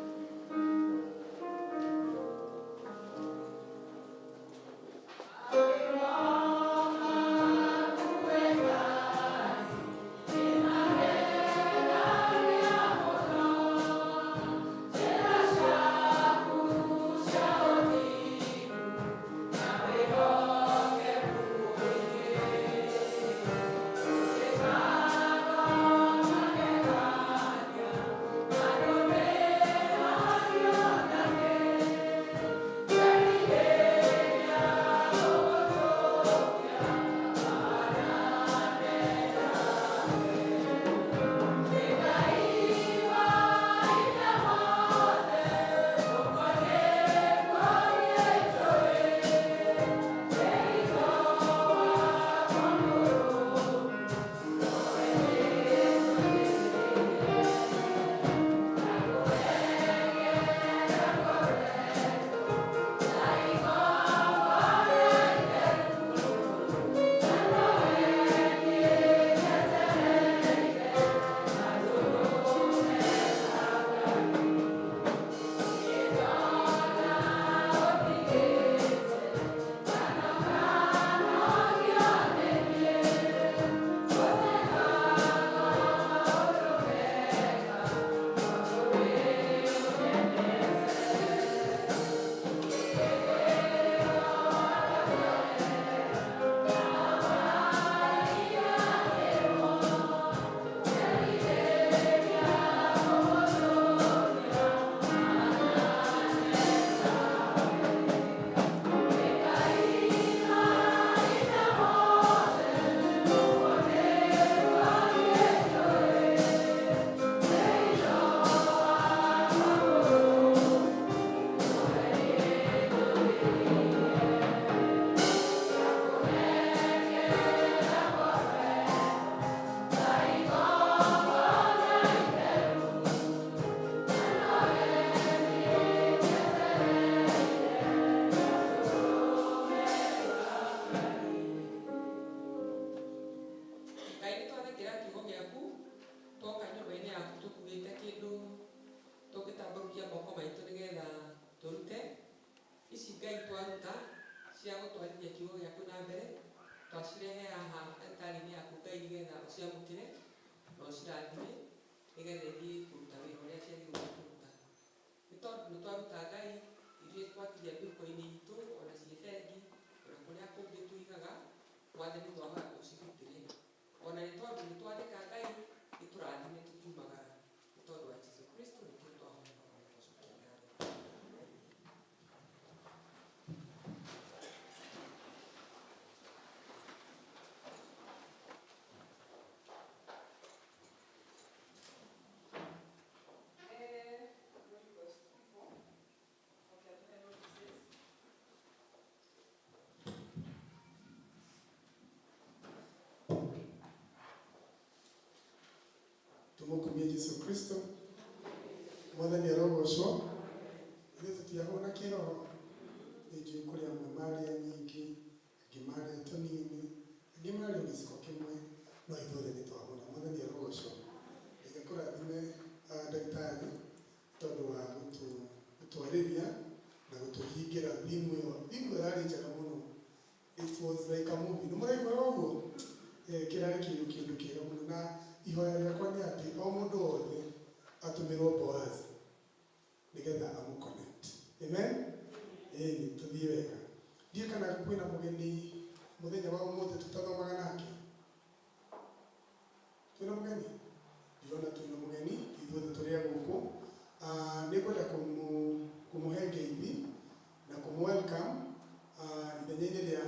Tumukumie Yesu Kristo. Mwathani arogocwo. Ithuĩ tũtiahũna kĩroho. Nĩnjũĩ kũrĩ amwe marĩa nyingĩ, angĩ marĩa tũnini, angĩ marĩa gĩciko kĩmwe, no ithuothe nĩtwahũna. Mwathani arogocwo. Ngai akũrathime ndagĩtarĩ tondũ wa gũtwarĩria na gũtũhingia kũingĩra thimũ ĩrarĩ njega mũno. It was like a movie. Nĩ mũraigua ũguo? Kĩrarĩ kĩndũ kĩega mũno, na ihoya rĩakwa nĩ atĩ o mũndũ wothe atũmĩrwo Boaz nĩgetha amũconnect. Amen? Ĩĩ tũthiĩ wega. Ndiĩ kana kwĩna mũgeni mũthenya wa ũmũthĩ tũtathomaga nake. Twĩna mũgeni? Ndiona twĩna mũgeni, ithuothe tũrĩa gũkũ. Nĩngwenda kũmũhe ngeithi na kũmwelcome ithenya-inĩ rĩa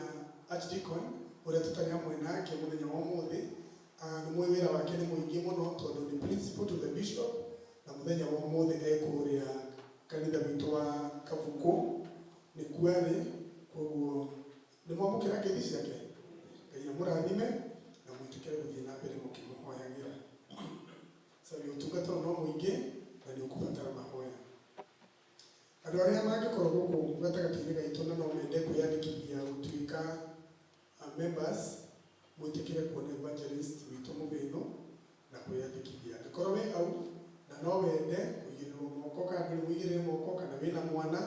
Archdeacon ũrĩa tũtarĩ hamwe nake mũthenya wa ũmũthĩ. Nĩ mũĩ wĩra wake nĩ mũingĩ mũno tondũ nĩ principal to the bishop, na mũthenya wa ũmũthĩ ekũrĩa kanitha witũ wa Kabuku nĩkuo arĩ, koguo nĩ mwamũkĩra ngeithi ciake. Ngai amũrathime na mwĩtĩkĩre gũthiĩ na mbere mũkĩmũhoyagĩra. Sabi ũtungata no mũingĩ na nĩ ũkũbatara mahoya. Andũ arĩa mangĩkorwo gũkũ gatagatĩ-inĩ gaitũ na no mende kwĩyandĩkithia gũtuĩka members, mwĩtĩkĩre kuona evangelist witũ mũthĩno na kwĩyandĩkithia. Angĩkorwo wĩ hau na no wende kũigĩrĩrwo moko kana ndũrĩ mũigĩrĩre moko kana wĩna mwana,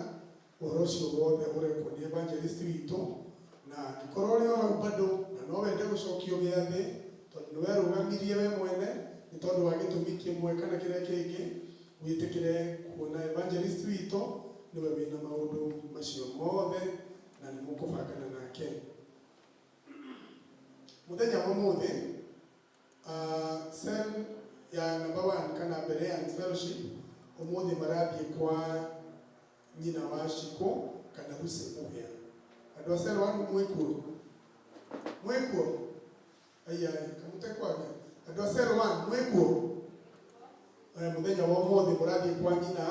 ũhoro ũcio wothe ũrekwo nĩ evangelist witũ. Na angĩkorwo ũrĩ o hau bado na no wende gũcokio gĩathĩ tondũ nĩ werũgamirie we mwene nĩ tondũ wa gĩtũmi kĩmwe kana kĩrĩa kĩngĩ, wĩtĩkĩre kuona evangelist witũ, nĩwe wĩna maũndũ macio mothe na nĩ mũkũbangana nake. Mũthenya wa ũmũthĩ cell ya number 1 kana Bereans Fellowship ũmũthĩ marathiĩ kwa nyina wa Shiko kana Lucy Muhia. Andũ a cell 1 mwĩkuo? Mwĩkuo? Aya kamũtekwaga. Andũ a cell 1 mwĩkuo? Mũthenya wa ũmũthĩ mũrathiĩ kwa nyina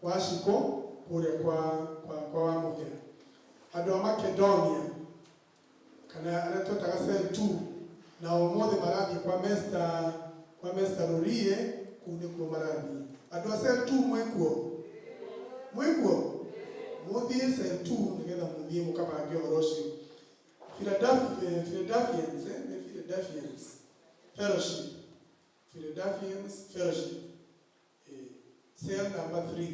wa Shiko kũrĩa kwa wa Muhia. Andũ a Macedonia kana arĩa twetaga cell 2 na ũmũthĩ marathiĩ kwa Mr. Rorie, kũu nĩkuo marathiĩ. Andũ a cell 2 mwĩkuo? Mwĩkuo? Mũthiĩ cell 2 nĩgetha mũthiĩ mũkabange ũhoro ũcio. Philadelphians Fellowship cell number 3.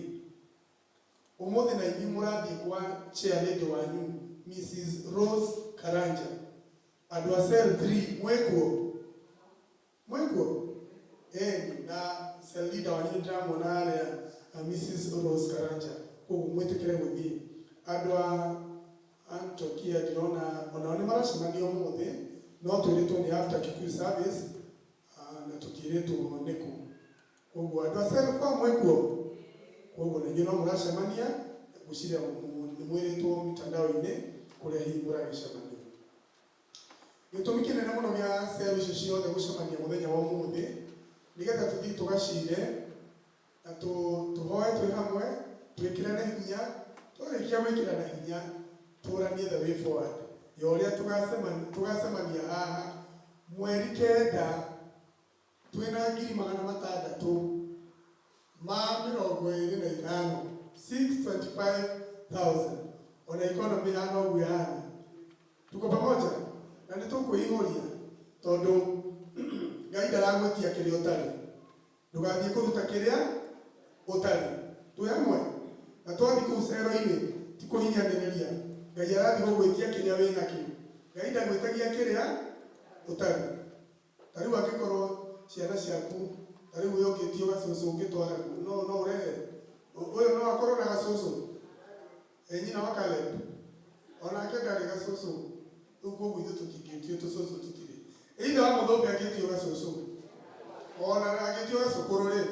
Ũmũthĩ na inyuĩ mũrathiĩ kwa chair lady wanyu Mrs. Rose Karanja. Andũ a cell 3 mwĩkuo? Mwĩkuo? Na cell leader wanyu ndĩramwona harĩa Mrs. Rose Karanja, koguo mwĩtĩkĩre gũthiĩ. Andũ a Antiokia ndĩrona onao nĩ maracemania ũmũthĩ, no twĩrĩtwo nĩ after Kikuyu service na tũkĩrĩtwo nĩkũ. Koguo andũ a cell 4 mwĩkuo? Koguo na inyuĩ no mũracemania, ngwĩciria nĩ mwĩrĩtwo mitandao-inĩ kũrĩa hihi mũragĩcemania. Gĩtũmi kĩnene mũno gĩa cell icio ciothe gũcemania mũthenya wa ũmũthĩ nĩgetha tũthiĩ tũgacire na tũhoe twĩ hamwe, twĩkĩrane hinya, twarĩkia gwĩkĩrana hinya tũranie the way forward ya ũrĩa tũgacemania haha mweri 9 twĩna 625,625,000 ona economy hana ũguo hana. Tuko pamoja na nĩ tũkwĩihũria tondũ Ngai ndaragwĩtia kĩrĩa ũtarĩ. Ndũgathiĩ kũruta kĩrĩa ũtarĩ. Twĩ hamwe na twathiĩ kũu cero-inĩ ti kũhinyanĩrĩria. Ngai arathiĩ gũgwĩtia kĩrĩa wĩ nakĩo. Ngai ndagwĩtagia kĩrĩa ũtarĩ. Ta rĩu angĩkorwo ciana ciaku ta rĩu ũyũ ũngĩtio gacũcũ ũngĩtwara no ũrehe ũyũ no akorwo na gacũcũ nyina wa Caleb onake ndarĩ gacũcũ, rĩu koguo ithuĩ tũtingĩtio tũcũcũ tũtirĩ. Either wa Mũthũngũ angĩtio gacũcũ ona angĩtio gacũkũrũ-rĩ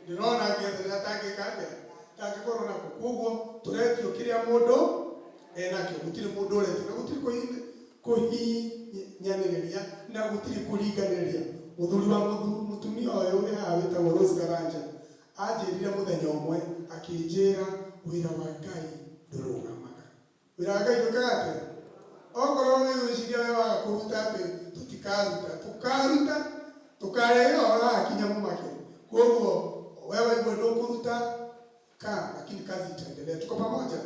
ndĩrona angĩetherera atangĩka atĩa tangĩkorwo nako. Koguo tũretio kĩrĩa mũndũ enakĩo, gũtirĩ mũndũ ũretio na gũtirĩ kũhinyanĩrĩria na gũtirĩ kũringanĩrĩria. Mũthuri wa mũtumia ũyũ wĩ haha wĩtagwo Rose Karanja anjĩrire mũthenya ũmwe akĩnjĩra wĩra wa Ngai ndũrũgamaga. Wĩra wa Ngai ndũkaga atĩa? Okorwo nĩ gwĩciria we waga kũruta atĩ tũkaruta tũkarehe ũhoro hakinya mũmake. Koguo wewe waigua ndũkũruta lakini kazi itaendelea. Tuko pamoja?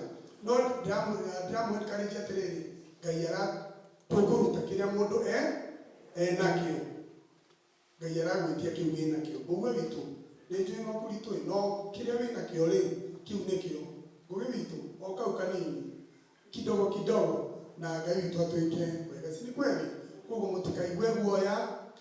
No ndĩramũencourage atĩrĩrĩ, Ngai tũkũruta kĩrĩa mũndũ enakĩo. Ngai aragwĩtia kĩu wĩnakĩo. Mũguĩ witũ nĩ njũĩ no kũritũ no kĩrĩa wĩnakĩo rĩ kĩu nĩkĩo. Mũguĩ witũ o kau kanini kidogo kidogo na Ngai witũ atwĩke wega. Si ni kweli? Koguo mũtikaigue guoya,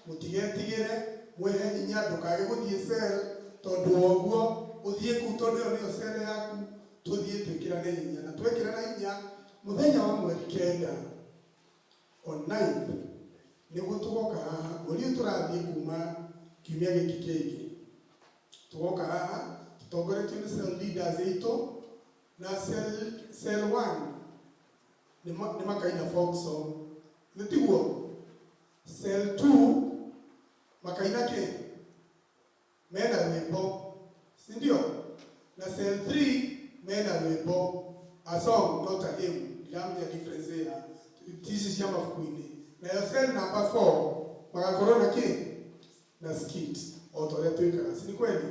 mũtigetigĩre, mwehe hinya, ndũkage gũthiĩ cell tondũ ũguo ũthiĩ kũu tondũ ĩyo nĩyo cell yaku, tũthiĩ twĩkĩrane hinya na twĩkĩrana hinya mũthenya wa mweri kenda on 9th nĩguo tũgoka haha. Mweri ũyũ tũrathiĩ kuma kiumia gĩkĩ kĩngĩ, tũgoka haha tũtongoretio nĩ cell leaders aitũ, na cell 1 nĩ Makaina folk song, nĩ tiguo? Cell 2 Makaina kĩ mena rwĩmbo, si ndio? Na cell 3 mena rwĩmbo, a song not a hymn. Ndiramenya difference ya tici cia mabuku-inĩ. Nayo cell number 4 magakorwo na kĩ na skit o ta ũrĩa twĩkaga. Si ni kweli?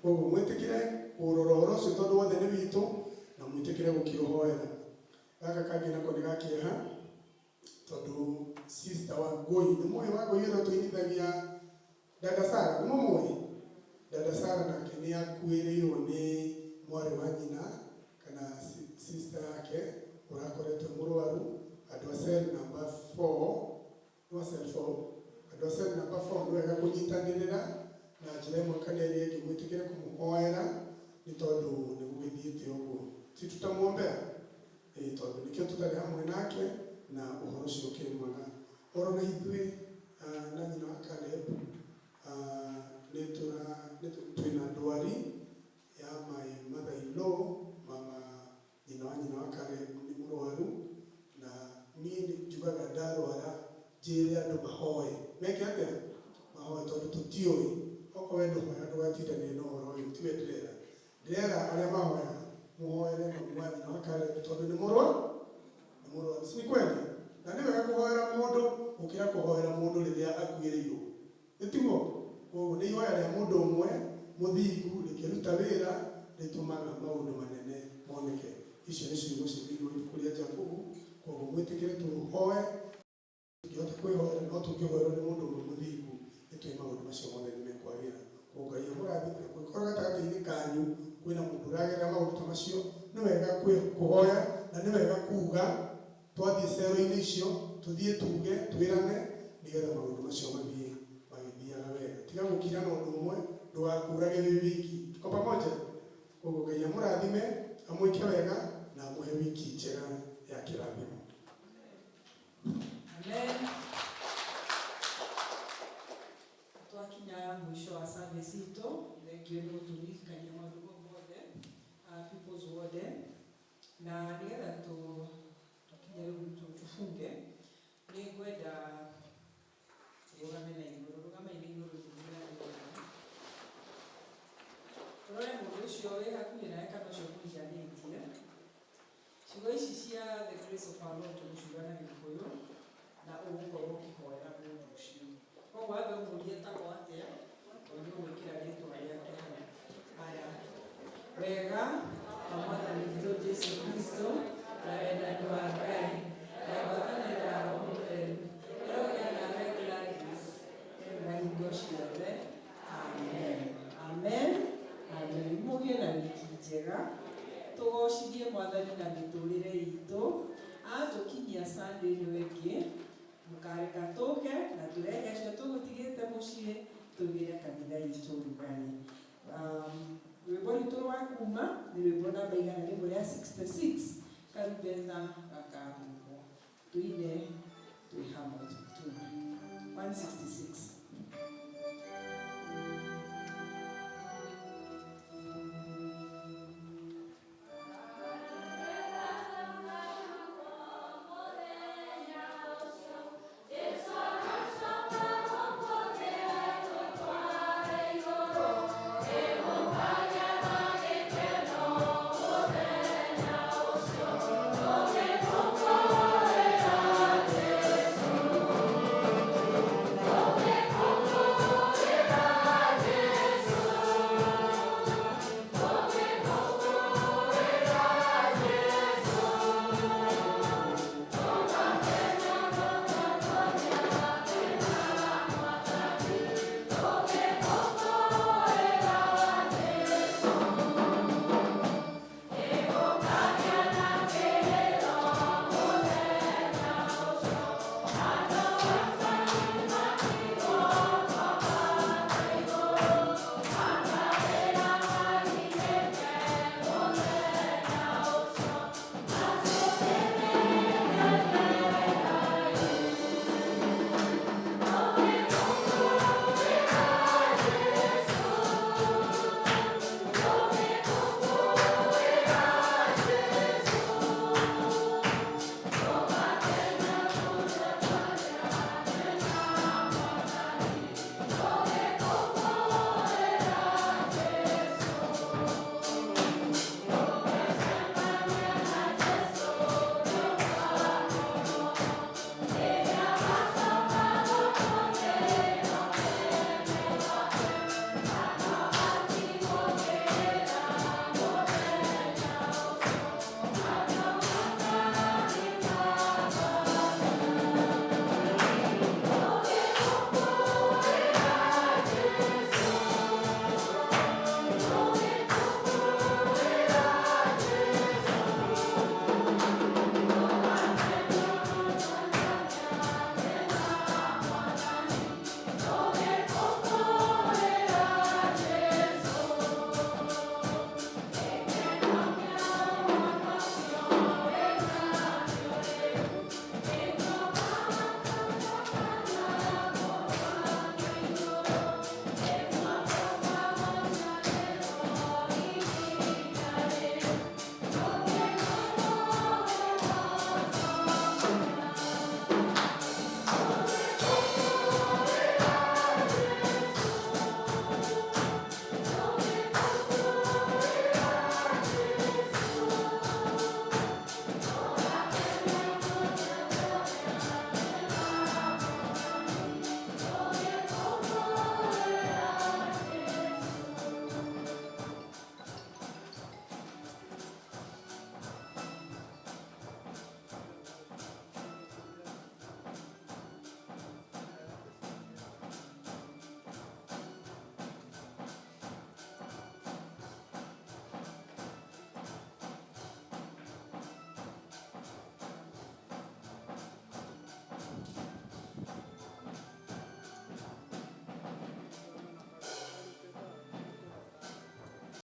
Koguo mwĩtĩkĩre kũrora ũhoro ũcio tondũ wothe nĩ witũ, na mwĩtĩkĩre gũkĩũhoera. Gaka kangĩ nako nĩ gakĩeha tondũ sister wa Ngũi, nĩ mũĩ wa Ngũi ũrĩa tũinithagia dada Sara, nĩ mũĩ? Dada Sara nake nĩ akuĩrĩirwo nĩ mwarĩ wa nyina kana sister yake ũrakoretwo mũrwaru. Andũ a cell number 4, no cell 4, andũ a cell number 4 nĩ wega kũnyitanĩrĩra na njĩra ĩmwe kana ĩrĩa ĩngĩ, mwĩtĩkĩre kũmũhoera nĩ tondũ nĩ gũgĩthiĩte ũguo. Si tutamuombea? Tondũ nĩkĩo tũtarĩ hamwe nake na ũhoro ũcio ũkĩmwaga. Oro na ithuĩ na nyina wa Caleb twĩna ndwari ya my mother-in-law, mama nyina wa Caleb nĩ mũrwaru, na niĩ njugaga ndarwara njĩre andũ mahoe. Meke atĩa? Mahoe tondũ tũtiũĩ. Okorwo we ndũhoya ndũgatindanie na ũhoro ũyũ, tiwe ndĩrera. Ndĩrera arĩa mahoyaga mũhoere mami wa nyina wa Caleb tondũ nĩ mũrwaru. Si ni kweli? Na nĩ wega kũhoera mũndũ gũkĩra kũhoera mũndũ rĩrĩa akuĩrĩirwo. Nĩ tiguo? Koguo nĩ ihoya rĩa mũndũ ũmwe mũthingu rĩkĩruta wĩra rĩtũmaga maũndũ manene moneke. Icio nĩ ciugo ciĩgiĩ ibuku rĩa Jakubu. Koguo mwĩtĩkĩre tũhoe, tũngĩhota kwĩhoera no tũngĩhoerwo nĩ mũndũ ũmwe mũthingu nĩtũĩ maũndũ macio mothe nĩ mekwagĩra. Koguo Ngai amũrathime. Kũngĩkorwo gatagatĩ-inĩ kanyu kwĩna mũndũ ũragerera maũndũ ta macio, nĩ wega kũhoya na nĩ wega kuuga twathiĩ cero-inĩ icio, tũthiĩ tuge, twĩrane nĩgetha maũndũ macio magĩthiaga wega. Tiga gũkira na ũndũ ũmwe, ndũgakũrage wĩ wiki. Tuko pamoja? Koguo Ngai amũrathime, amwĩke wega na amũhe wiki njega ya kĩrathimo. Amen. Twakinya mwisho wa service itũ, thengio nĩ gũtũririkania maũndũ mothe People's Warden, na nĩgetha tũkinye rĩu tũfunge, nĩ ngwenda rũgame na igũrũ, rũgame-inĩ igũrũ tũrore mũndũ ũcio wĩ hakuhĩ nawe kana ũcio mũiganĩtie. Ciugo ici cia the grace of our Lord tũgũciuga na Gĩkũyũ na ũgũkorwo ũkĩhoera mũndũ ũcio. Koguo wambe ũmũrie etagwo atĩa, tondũ ũgwĩkĩra rĩĩtwa rĩake hau. Haya, wega wa Mwathani witũ Jesũ Kristo na wendani wa Ngai na ngwatanĩro ya Roho Mũtheru ĩrogĩa nawe Gladys na hingo ciothe. Amen. Amen. Amen. Mũgĩe na wiki njega. Tũgocithie Mwathani na mĩtũrĩre itũ. Atũkinyia Sunday ĩno ĩngĩ, mũkareka tũke na tũrehe acio tũgũtigĩte mũciĩ tũgĩre kanitha itũ rugani. Rwĩmbo rwitũ rwa kuma nĩ rwĩmbo namba 166, Karubetha gakahumbwo. Tuine twĩ hamwe. 166.